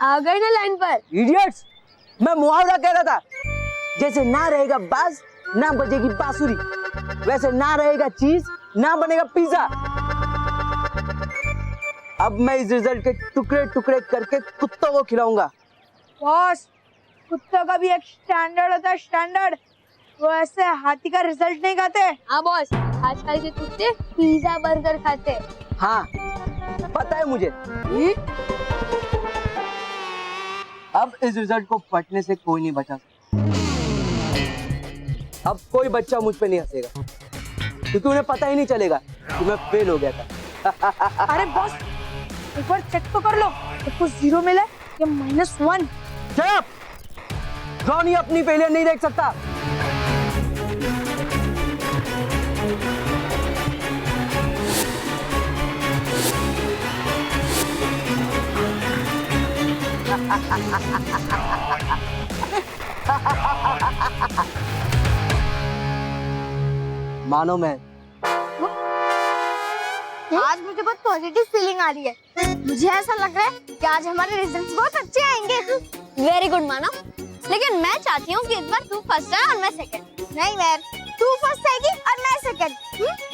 आ गए ना लाइन पर। इडियट्स, मैं मुहावरा कह रहा था, जैसे ना रहेगा बाज ना बजेगी बांसुरी, वैसे ना रहेगा चीज ना बनेगा पिज्जा। अब मैं इस रिजल्ट के टुकड़े टुकड़े करके कुत्तों को खिलाऊंगा। बॉस, कुत्तों का भी एक स्टैंडर्ड होता है, स्टैंडर्ड। वो ऐसे हाथी का रिजल्ट नहीं खाते। हाँ बॉस, आजकल के कुत्ते पिज्जा बर्गर खाते हैं। हाँ पता है मुझे। अब इस रिजल्ट को फटने से कोई नहीं बचा सकता। अब कोई बच्चा मुझ पे नहीं हंसेगा, क्योंकि उन्हें पता ही नहीं चलेगा कि मैं फेल हो गया था। अरे बॉस, एक बार चेक तो कर लो, आपको 0 मिला या -1। चुप! रॉनी अपनी फेलियर नहीं देख सकता। मानो मैं आज मुझे बहुत पॉजिटिव फीलिंग आ रही है। मुझे ऐसा लग रहा है कि आज हमारे रिजल्ट्स बहुत अच्छे आएंगे। वेरी गुड मानव, लेकिन मैं चाहती हूँ कि इस बार तू फर्स्ट है और मैं सेकंड। नहीं मैर, तू फर्स्ट आएगी और मैं सेकंड।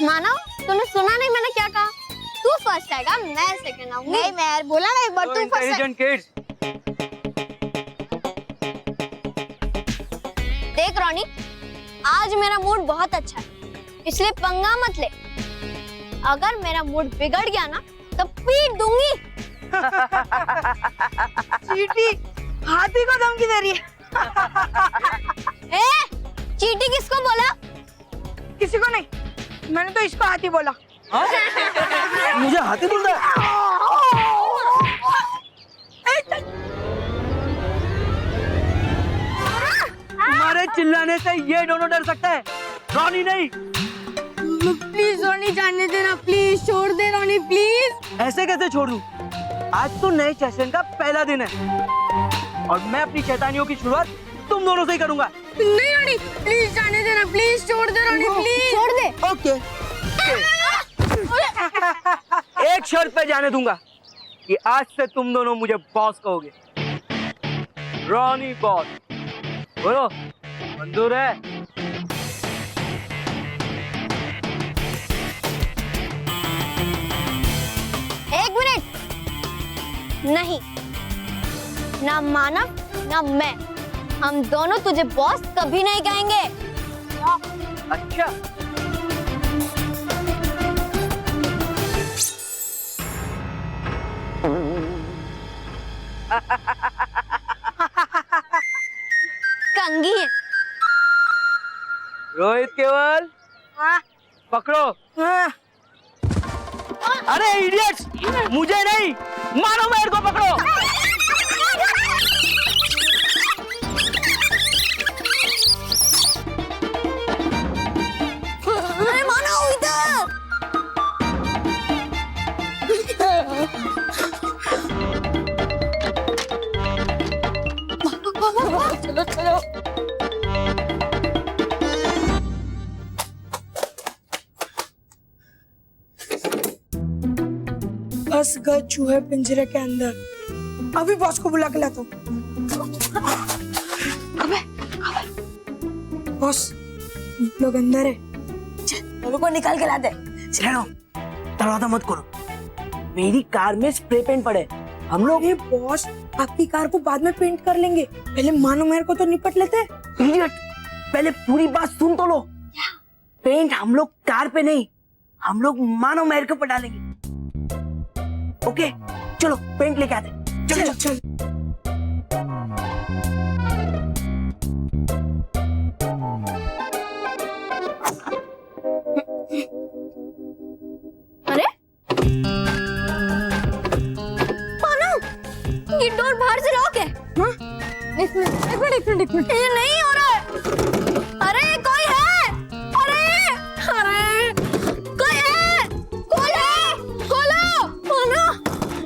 मानव, तूने सुना नहीं मैंने क्या कहा? तू फर्स्ट आएगा, मैं सेकंड आऊंगी। नहीं मैर, बोला ना एक बार तू फर्स्ट। Intelligent kids. देख रॉनी, आज मेरा मूड बहुत अच्छा है, इसलिए पंगा मत ले। अगर मेरा मूड बिगड़ गया ना तो पीट दूंगी। चीटी हाथी को धमकी दे रही है। ए, चीटी किसको बोला? किसी को नहीं, मैंने तो इसको हाथी बोला। मुझे हाथी बोल रहा है? तुम्हारे चिल्लाने से ये दोनों डर सकता है, रॉनी नहीं। प्लीज रॉनी, जाने देना प्लीज, छोड़ दे रॉनी प्लीज। ऐसे कैसे छोड़ दूं? आज तो नए सेशन का पहला दिन है और मैं अपनी शैतानियों की शुरुआत तुम दोनों से ही करूंगा। नहीं रॉनी, प्लीज जाने देना प्लीज, छोड़ दे रॉनी प्लीज। छोड़ दे। ओके। एक शर्त पे जाने दूंगा कि आज से तुम दोनों मुझे बॉस कहोगे। Ronnie boss. बोलो, मंजूर है? एक मिनट, नहीं, ना मानव ना मैं, हम दोनों तुझे बॉस कभी नहीं कहेंगे। अच्छा। कंगी है। रोहित केवल, पकड़ो। अरे इडियट्स, मुझे नहीं, मानो मेरे को पकड़ो। अरे मानो इधर। चलो चलो। बस गए चूहे पिंजरे के अंदर। अभी बॉस को बुला के लाता हूँ। बॉस, लोग अंदर है। लोगों को निकाल के ला दे। चलो, दरवाजा मत खोलो। मेरी कार में स्प्रे पेंट पड़े, हम लोग। ये बॉस, आपकी कार को बाद में पेंट कर लेंगे, पहले मानो मेरे को तो निपट लेते हैं। इडियट, पहले पूरी बात सुन तो लो। पेंट हम लोग कार पे नहीं, हम लोग मानो मेरे को पे डालेंगे। ओके, चलो पेंट लेके आते। चलो चल। अरे मानो, ये डोर बाहर से लॉक है। एक मिनट, ये नहीं हो रहा है। अरे कोई है? अरे कोई है? खोलो मानो,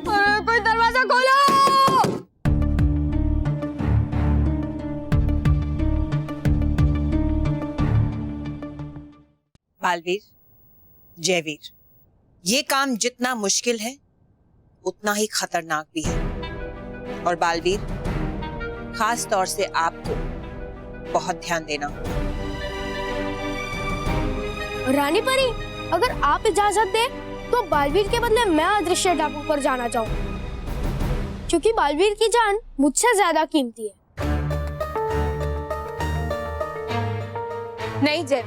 अरे कोई दरवाजा खोलो। बालवीर, जयवीर, ये काम जितना मुश्किल है उतना ही खतरनाक भी है। और बालवीर, खास तौर से आपको बहुत ध्यान देना होगा। रानी परी, अगर आप इजाजत दें तो बालवीर के बदले मैं अदृश्य टापू पर जाना चाहूंगा, क्योंकि बालवीर की जान मुझसे ज्यादा कीमती है। नहीं जय,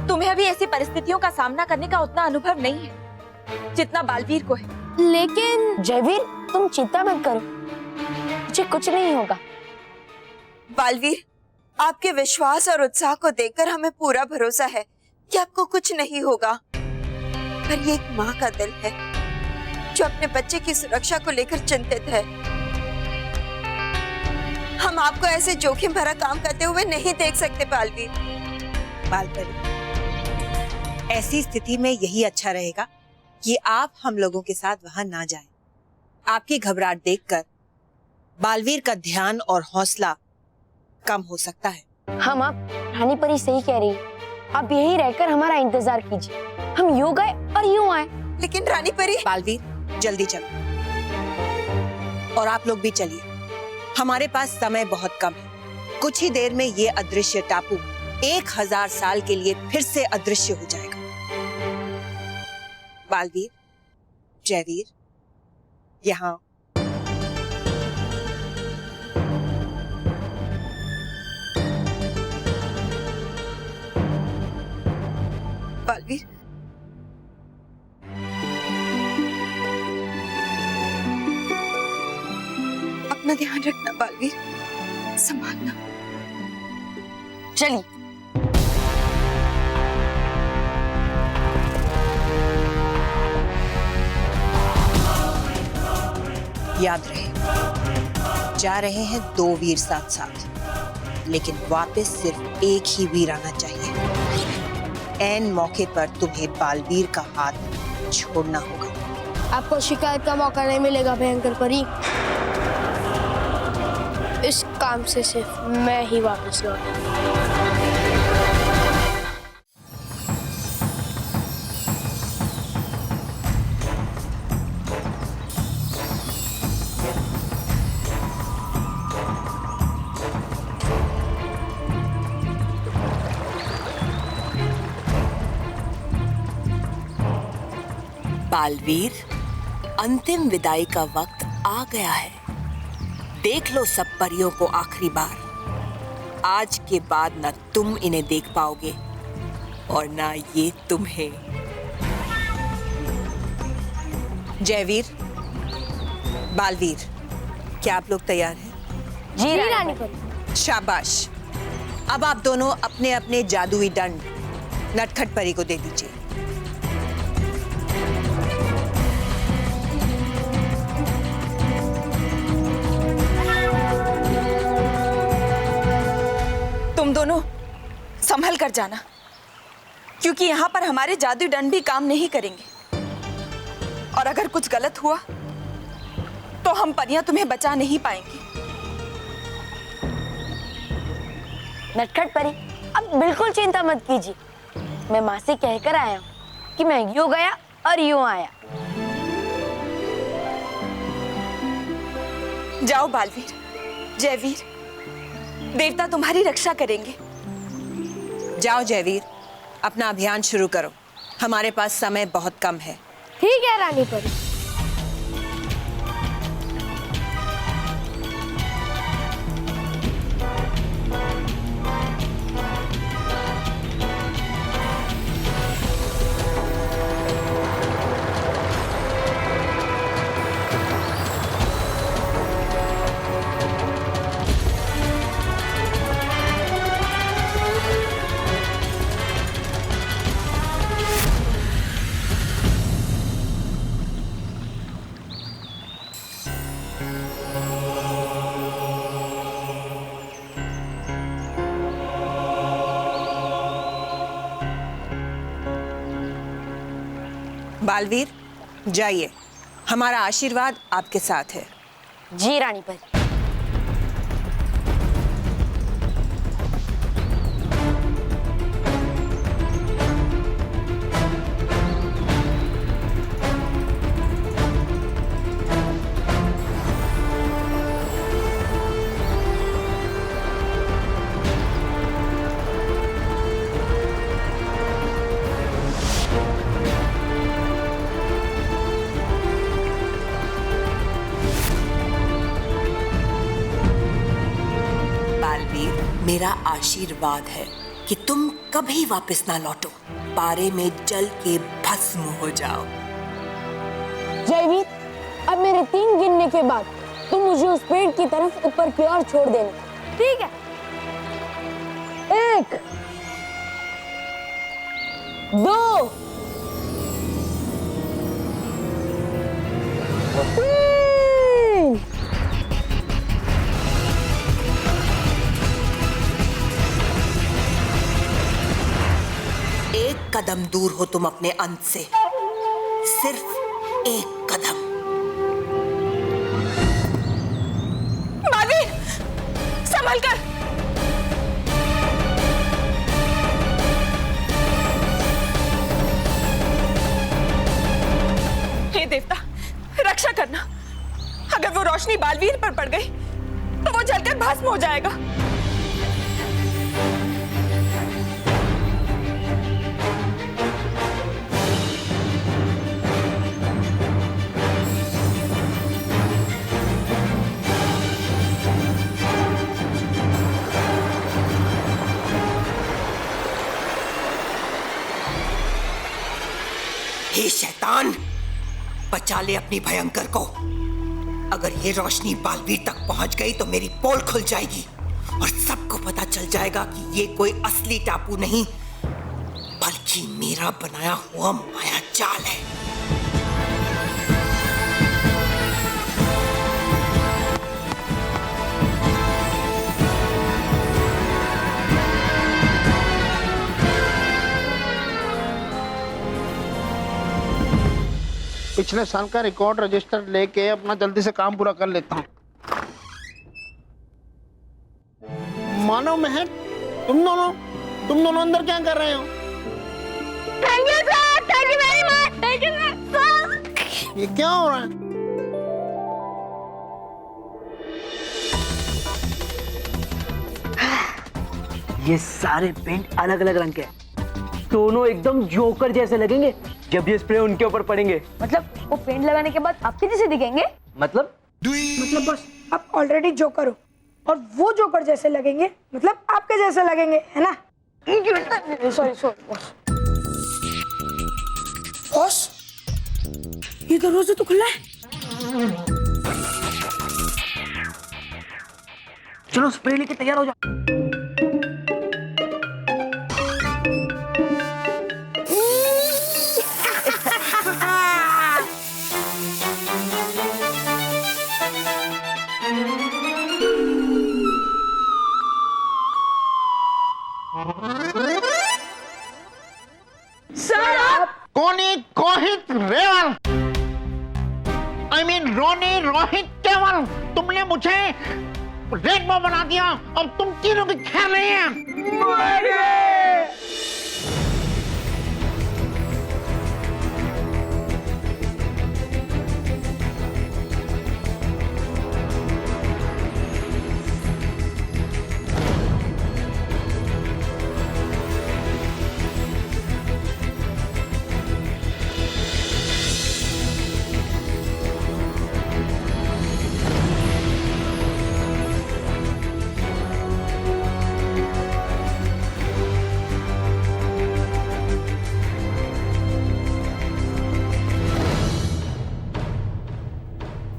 तुम्हें अभी ऐसी परिस्थितियों का सामना करने का उतना अनुभव नहीं है जितना बालवीर को है। लेकिन जयवीर, तुम चिंता मत करो, मुझे कुछ नहीं होगा। बालवीर, आपके विश्वास और उत्साह को देखकर हमें पूरा भरोसा है कि आपको कुछ नहीं होगा। पर ये एक माँ का दिल है जो अपने बच्चे की सुरक्षा को लेकर चिंतित है। हम आपको ऐसे जोखिम भरा काम करते हुए नहीं देख सकते बालवीर। बालपरी, ऐसी स्थिति में यही अच्छा रहेगा कि आप हम लोगों के साथ वहां ना जाएं। आपकी घबराहट देखकर बालवीर का ध्यान और हौसला कम हो सकता है। हम आप रानी परी सही कह रही है, आप यहीं रहकर हमारा इंतजार कीजिए। हम यूं गए और यूं आए। लेकिन रानी परी। बालवीर, जल्दी चलो और आप लोग भी चलिए। हमारे पास समय बहुत कम है। कुछ ही देर में ये अदृश्य टापू 1000 साल के लिए फिर से अदृश्य हो जाएगा। बालवीर, जयवीर, यहाँ बालवीर, अपना ध्यान रखना बालवीर, संभालना। चलिए। याद रहे, जा रहे हैं 2 वीर साथ साथ, लेकिन वापस सिर्फ एक ही वीर आना चाहिए। ऐन मौके पर तुम्हें बालवीर का हाथ छोड़ना होगा। आपको शिकायत का मौका नहीं मिलेगा भयंकर परी। इस काम से सिर्फ मैं ही वापस लौटूंगा। बालवीर, अंतिम विदाई का वक्त आ गया है। देख लो सब परियों को आखिरी बार। आज के बाद न तुम इन्हें देख पाओगे और ना ये तुम्हें। जयवीर, बालवीर, क्या आप लोग तैयार हैं? जी रानी परी। शाबाश। अब आप दोनों अपने अपने जादुई दंड नटखट परी को दे दीजिए। तुम दोनों संभल कर जाना, क्योंकि यहाँ पर हमारे जादुई दंड भी काम नहीं करेंगे। और अगर कुछ गलत हुआ तो हम परियां तुम्हें बचा नहीं पाएंगी। नटखट परी, अब बिल्कुल चिंता मत कीजिए। मैं माँ से कहकर आया हूँ कि मैं यूं गया और यूं आया। जाओ बालवीर, जयवीर, देवता तुम्हारी रक्षा करेंगे। जाओ जयवीर, अपना अभियान शुरू करो। हमारे पास समय बहुत कम है। ठीक है रानी परी। बालवीर, जाइए। हमारा आशीर्वाद आपके साथ है। जी रानी परी। मेरा आशीर्वाद है कि तुम कभी वापस ना लौटो, पारे में जल के भस्म हो जाओ। जयवीर, अब मेरे 3 गिनने के बाद तुम मुझे उस पेड़ की तरफ ऊपर की ओर छोड़ देना। ठीक है। 1 2 3। एक कदम दूर हो तुम अपने अंत से, सिर्फ एक कदम। बालवीर, संभल कर। हे देवता, रक्षा करना। अगर वो रोशनी बालवीर पर पड़ गई तो वो जलकर भस्म हो जाएगा। हे शैतान, बचा ले अपनी भयंकर को। अगर ये रोशनी बालवीर तक पहुंच गई तो मेरी पोल खुल जाएगी और सबको पता चल जाएगा कि ये कोई असली टापू नहीं बल्कि मेरा बनाया हुआ माया जाल है। पिछले साल का रिकॉर्ड रजिस्टर लेके अपना जल्दी से काम पूरा कर लेता हूँ। मानो महक, तुम दोनों अंदर क्या कर रहे हो? Thank you sir, thank you very much, thank you sir. ये क्या हो रहा है? ये सारे पेंट अलग अलग रंग के हैं। दोनों एकदम जोकर जैसे लगेंगे जब ये स्प्रे उनके ऊपर पड़ेंगे। मतलब वो पेंट लगाने के बाद आपके जैसे दिखेंगे? मतलब बस आप ऑलरेडी जोकर हो और वो जोकर जैसे लगेंगे, मतलब आपके जैसे लगेंगे, है ना? सॉरी बॉस, ये दरवाजा तो खुला है। चलो स्प्रे लेके तैयार हो जाओ। रेवल, I mean रोनी रोहित केवल, तुमने मुझे रेनबो बना दिया। अब तुम तीनों की खैर नहीं है।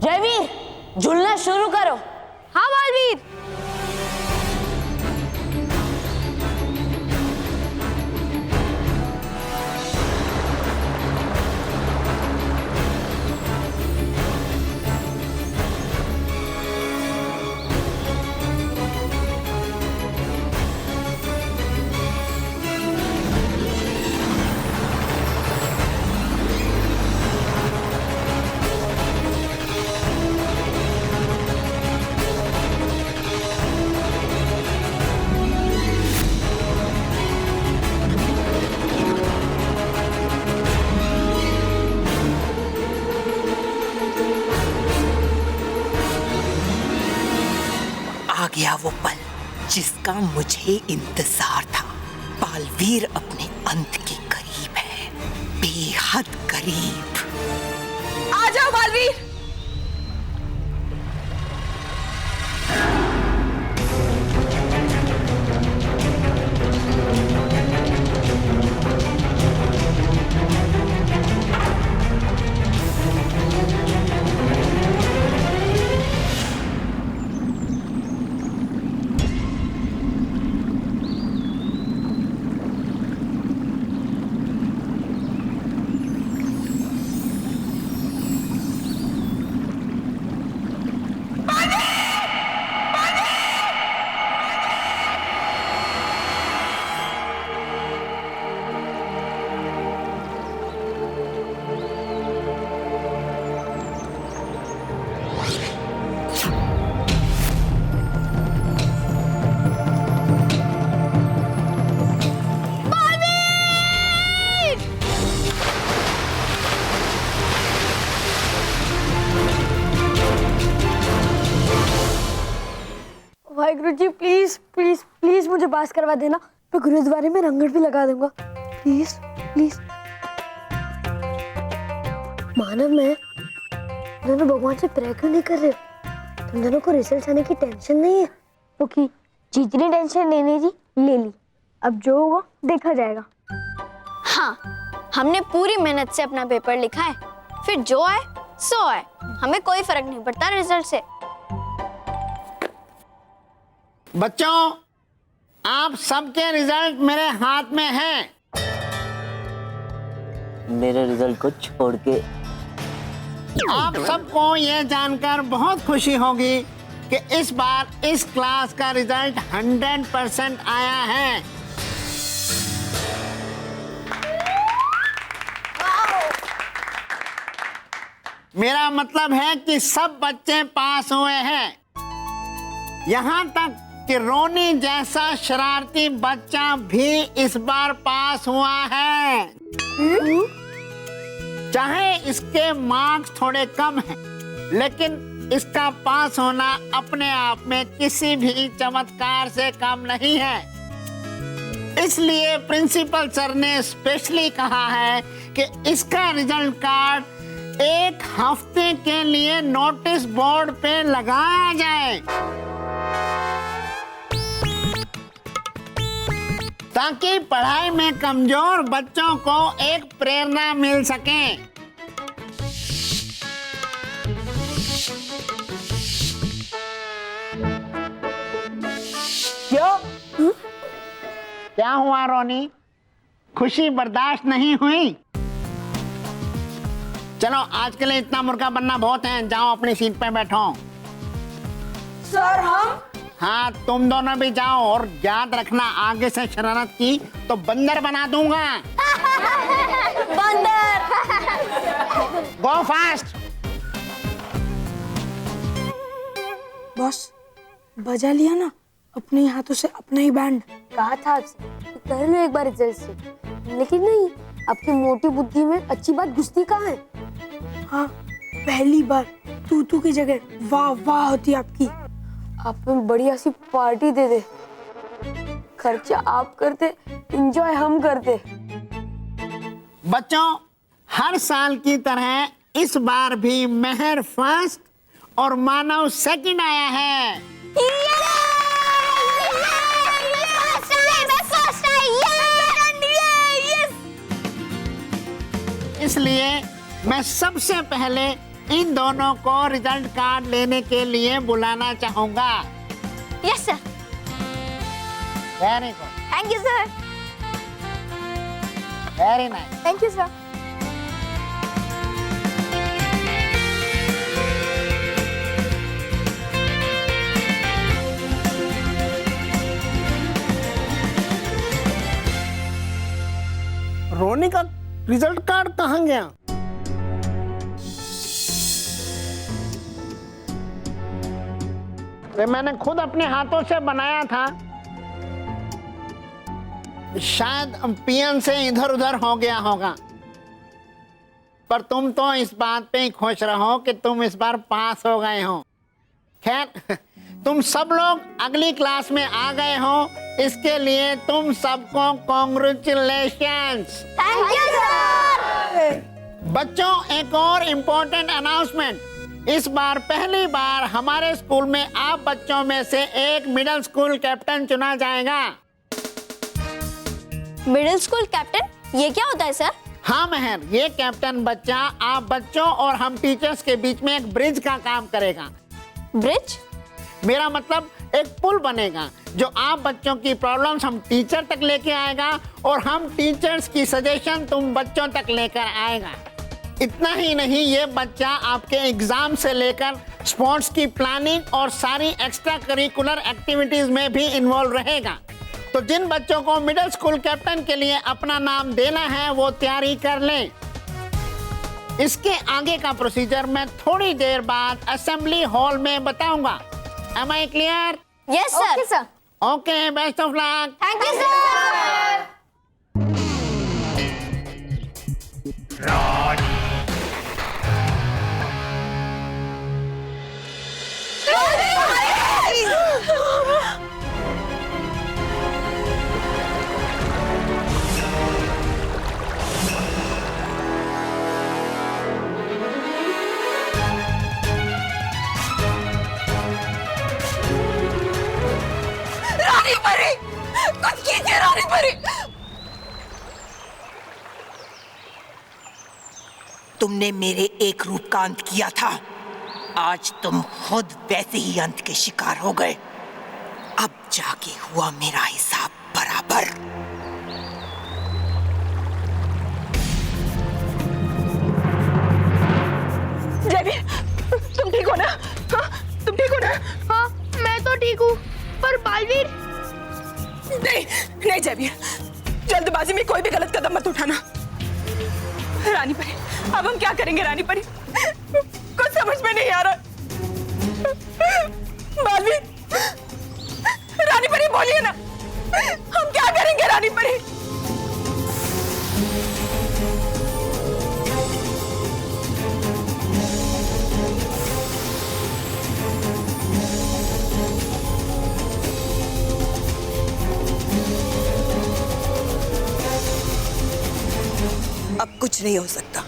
जयवीर, झूलना शुरू करो। हाँ बालवीर। आ गया वो पल जिसका मुझे इंतजार था। बालवीर अपने अंत के करीब है, बेहद करीब। आ जाओ Baalveer. Waheguru ji please please please मुझे पास करवा देना। मैं गुरुद्वारे में रंगड़ भी लगा दूंगा, प्लीज प्लीज। मानव, मैं दोनों भगवान से प्रे क्यों नहीं कर रहे? तुम दोनों को रिजल्ट आने की टेंशन नहीं है? ओके, जितनी टेंशन लेनी थी ले ली, अब जो होगा देखा जाएगा। हाँ, हमने पूरी मेहनत से अपना पेपर लिखा है, फिर जो आए सो आए, हमें कोई फर्क नहीं पड़ता रिजल्ट से। बच्चों, आप सबके रिजल्ट मेरे हाथ में हैं। मेरे रिजल्ट को छोड़ के आप सबको ये जानकर बहुत खुशी होगी कि इस बार इस क्लास का रिजल्ट 100% आया है। मेरा मतलब है कि सब बच्चे पास हुए हैं। यहाँ तक कि रोनी जैसा शरारती बच्चा भी इस बार पास हुआ है। चाहे इसके मार्क्स थोड़े कम हैं, लेकिन इसका पास होना अपने आप में किसी भी चमत्कार से कम नहीं है। इसलिए प्रिंसिपल सर ने स्पेशली कहा है कि इसका रिजल्ट कार्ड 1 हफ्ते के लिए नोटिस बोर्ड पे लगाया जाए, ताकि पढ़ाई में कमजोर बच्चों को एक प्रेरणा मिल सके। क्या हुआ रोनी? खुशी बर्दाश्त नहीं हुई? चलो, आज के लिए इतना मुर्गा बनना बहुत है, जाओ अपनी सीट पे बैठो। सर हम? हाँ, तुम दोनों भी जाओ, और याद रखना आगे से शरारत की तो बंदर बना दूंगा। बंदर। गो फास्ट। बॉस, बजा लिया ना अपने हाथों से अपना ही बैंड। कहा था आपसे कि कर लो एक बार रिजल्ट से, लेकिन नहीं, आपकी मोटी बुद्धि में अच्छी बात घुसती कहाँ है? हाँ, पहली बार तू की जगह वाह वाह होती आपकी। आप में बढ़िया सी पार्टी दे दे, खर्चा आप करते, एंजॉय हम करते। बच्चों, हर साल की तरह इस बार भी मेहर फर्स्ट और मानव सेकंड आया है। इसलिए मैं सबसे पहले इन दोनों को रिजल्ट कार्ड लेने के लिए बुलाना चाहूंगा। Yes sir. Very good. Thank you sir. Very nice. Thank you sir. Ronnie का रिजल्ट कार्ड कहाँ गया? वे मैंने खुद अपने हाथों से बनाया था, शायद पियन से इधर उधर हो गया होगा। पर तुम तो इस बात पे ही खुश रहो कि तुम इस बार पास हो गए हो। खैर, तुम सब लोग अगली क्लास में आ गए हो, इसके लिए तुम सबको कॉन्ग्रेचुलेशंस। Thank you sir. बच्चों, एक और इम्पोर्टेंट अनाउंसमेंट। इस बार पहली बार हमारे स्कूल में आप बच्चों में से एक मिडिल स्कूल कैप्टन चुना जाएगा। मिडिल स्कूल कैप्टन, ये क्या होता है सर? हाँ मेहर, ये कैप्टन बच्चा आप बच्चों और हम टीचर्स के बीच में एक ब्रिज का काम करेगा। ब्रिज? मेरा मतलब एक पुल बनेगा जो आप बच्चों की प्रॉब्लम्स हम टीचर तक लेके आएगा और हम टीचर्स की सजेशन तुम बच्चों तक लेकर आएगा। इतना ही नहीं, ये बच्चा आपके एग्जाम से लेकर स्पोर्ट्स की प्लानिंग और सारी एक्स्ट्रा करिकुलर एक्टिविटीज में भी इन्वॉल्व रहेगा। तो जिन बच्चों को मिडिल स्कूल कैप्टन के लिए अपना नाम देना है वो तैयारी कर लें। इसके आगे का प्रोसीजर मैं थोड़ी देर बाद असेंबली हॉल में बताऊंगा। Am I clear? Yes sir. Okay sir. Okay, best of luck. Thank you sir. रानी परी। तुमने मेरे एक रूप का अंत किया था, आज तुम खुद वैसे ही अंत के शिकार हो गए। अब जाके हुआ मेरा हिसाब बराबर। जयवीर, तुम ठीक हो ना? हाँ, तुम ठीक हो ना? हाँ, मैं तो ठीक हूँ, पर बालवीर। नहीं नहीं जयवीर, जल्दबाजी में कोई भी गलत कदम मत उठाना। रानी परी, अब हम क्या करेंगे रानी परी? कुछ समझ में नहीं आ रहा। बालवीर, रानी परी बोलिए ना, हम क्या करेंगे रानी परी? अब कुछ नहीं हो सकता।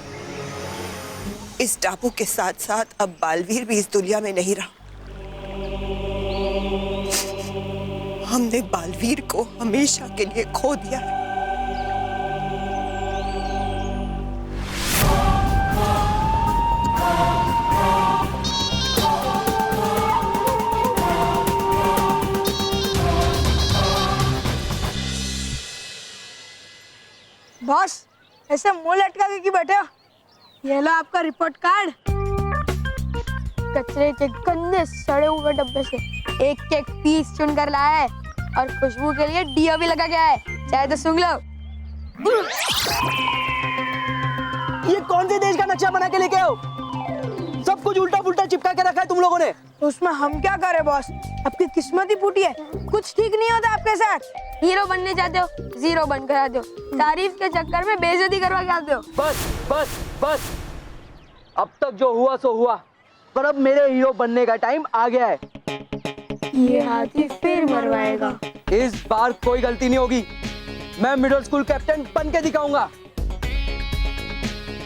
इस टापू के साथ साथ अब बालवीर भी इस दुनिया में नहीं रहा। हमने बालवीर को हमेशा के लिए खो दिया है। बॉस, ऐसे मुंह लटका के क्यों बैठे हो? ये लो आपका रिपोर्ट कार्ड। कचरे के गंदे सड़े हुए डब्बे से एक एक पीस चुन कर लाया है और खुशबू के लिए डीओ भी लगा गया है। चाहे तो सुन लो। ये कौन से देश का नक्शा बना के लेके आओ? सब कुछ उल्टा पुल्टा चिपका के रखा है तुम लोगों ने। उसमें हम क्या करें बॉस? आपकी किस्मत ही फूटी है, कुछ ठीक नहीं होता आपके साथ। हीरो बनने जाते हो, जीरो बन कर आते हो। तारीफ के चक्कर में बेइज्जती करवा के आते हो। बस बस बस, अब तक जो हुआ सो हुआ, पर अब मेरे हीरो बनने का टाइम आ गया है। ये हाथी फिर मरवाएगा। इस बार कोई गलती नहीं होगी। मैं मिडिल स्कूल कैप्टन बन के दिखाऊंगा।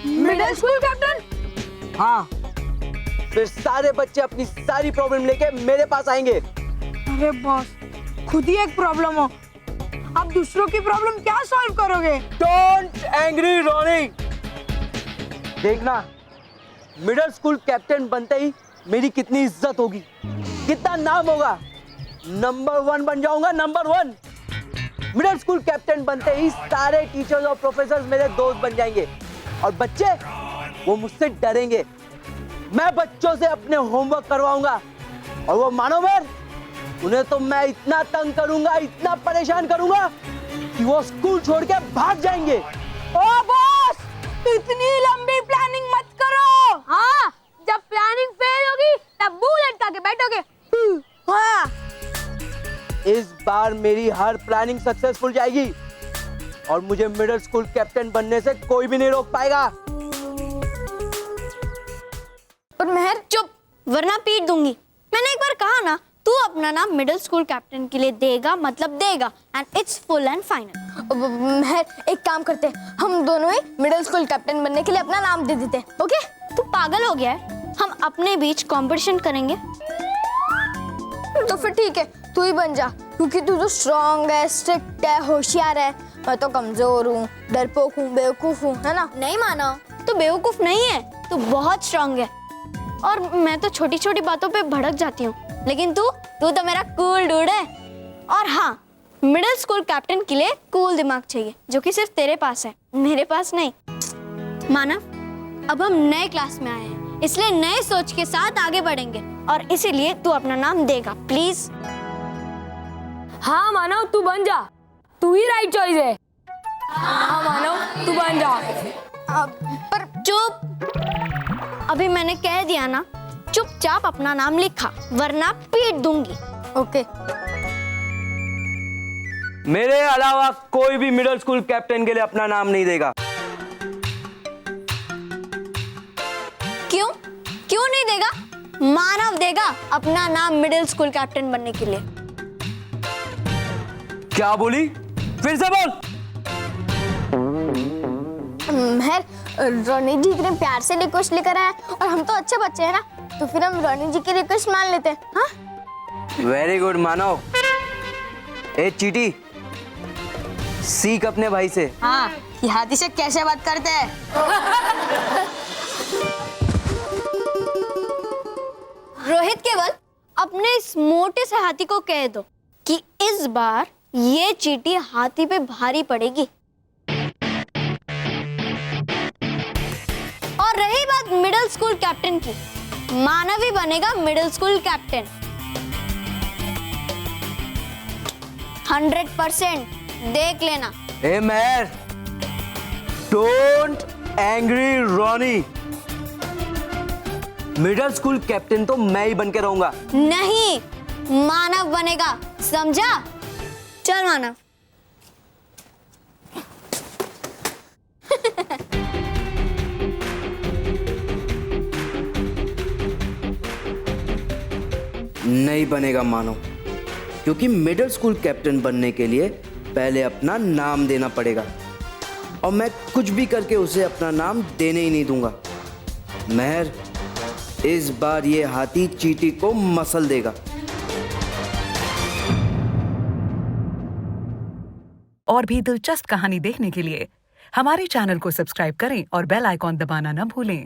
Middle school captain? हाँ, फिर सारे बच्चे अपनी सारी प्रॉब्लम लेके मेरे पास आएंगे। अरे बॉस, खुद ही एक प्रॉब्लम हो, आप दूसरों की प्रॉब्लम क्या सॉल्व करोगे? Don't angry Ronnie. देखना, मिडिल स्कूल कैप्टन बनते ही मेरी कितनी इज्जत होगी, कितना नाम होगा। नंबर 1 बन जाऊंगा, नंबर 1। मिडिल स्कूल कैप्टन बनते ही सारे टीचर्स और प्रोफेसर्स मेरे दोस्त बन जाएंगे और बच्चे वो मुझसे डरेंगे। मैं बच्चों से अपने होमवर्क करवाऊंगा और वो मानो मेर, उन्हें तो मैं इतना तंग करूंगा, इतना परेशान करूंगा कि वो स्कूल छोड़ के भाग जाएंगे। ओ बॉस, इतनी लंबी प्लानिंग मत करो। हाँ, जब प्लानिंग फेल होगी तब मुंह लटका के बैठोगे। हाँ, इस बार मेरी हर प्लानिंग सक्सेसफुल जाएगी और मुझे मिडिल स्कूल कैप्टन बनने से कोई भी नहीं रोक पाएगा। पर महर चुप, वरना पीट दूंगी। मैंने एक बार कहा ना, तू अपना नाम मिडिल स्कूल कैप्टन के लिए देगा मतलब देगा, and it's full and final. महर, एक काम करते, हम दोनों ही मिडिल स्कूल कैप्टन बनने के लिए अपना नाम दे देते। ओके? तू पागल हो गया है? हम अपने बीच कंपटीशन करेंगे। तो फिर ठीक है, तू ही बन जा, क्योंकि तू तो स्ट्रॉन्ग है, स्ट्रिक्ट है, होशियार है। मैं तो कमजोर हूँ, डरपोक हूँ, बेवकूफ हूँ, है ना? नहीं मानो, तू बेवकूफ नहीं है, तू बहुत स्ट्रॉन्ग है। और मैं तो छोटी छोटी बातों पे भड़क जाती हूँ, लेकिन तू तो मेरा कूल डूड है। और हाँ, मिडिल स्कूल कैप्टन के लिए कूल दिमाग चाहिए, जो कि सिर्फ तेरे पास है, मेरे पास नहीं। मानव, अब हम नए क्लास में आए हैं, इसलिए नए सोच के साथ आगे बढ़ेंगे और इसीलिए तू अपना नाम देगा, प्लीज। हाँ मानव, तू बन जा, तू ही राइट चॉइस है। हाँ मानव, तू बन जा। पर चुप, अभी मैंने कह दिया ना, चुपचाप अपना नाम लिखा, वरना पीट दूंगी। ओके। मेरे अलावा कोई भी मिडिल स्कूल कैप्टन के लिए अपना नाम नहीं देगा। क्यों? क्यों नहीं देगा? मानव देगा अपना नाम मिडिल स्कूल कैप्टन बनने के लिए। क्या बोली? फिर से बोल। महर, रोनी जी इतने प्यार से रिक्वेस्ट लेकर आए और हम तो अच्छे बच्चे हैं ना, तो फिर हम रोनी जी की रिक्वेस्ट मान लेते हैं। हाँ? वेरी गुड मानव। ए चीटी, सीख अपने भाई से। हाँ, कि हाथी से कैसे बात करते हैं। रोहित केवल अपने इस मोटे से हाथी को कह दो कि इस बार ये चींटी हाथी पे भारी पड़ेगी। और रही बात मिडिल स्कूल कैप्टन की, मानव ही बनेगा मिडिल स्कूल कैप्टन। 100% देख लेना। ए मैर, don't angry Ronnie. Middle school captain तो मैं ही बन के रहूंगा। नहीं, मानव बनेगा, समझा? चल मानव। नहीं बनेगा मानव, क्योंकि मिडिल स्कूल कैप्टन बनने के लिए पहले अपना नाम देना पड़ेगा, और मैं कुछ भी करके उसे अपना नाम देने ही नहीं दूंगा। महर, इस बार ये हाथी चींटी को मसल देगा। और भी दिलचस्प कहानी देखने के लिए हमारे चैनल को सब्सक्राइब करें और बेल आइकॉन दबाना न भूलें।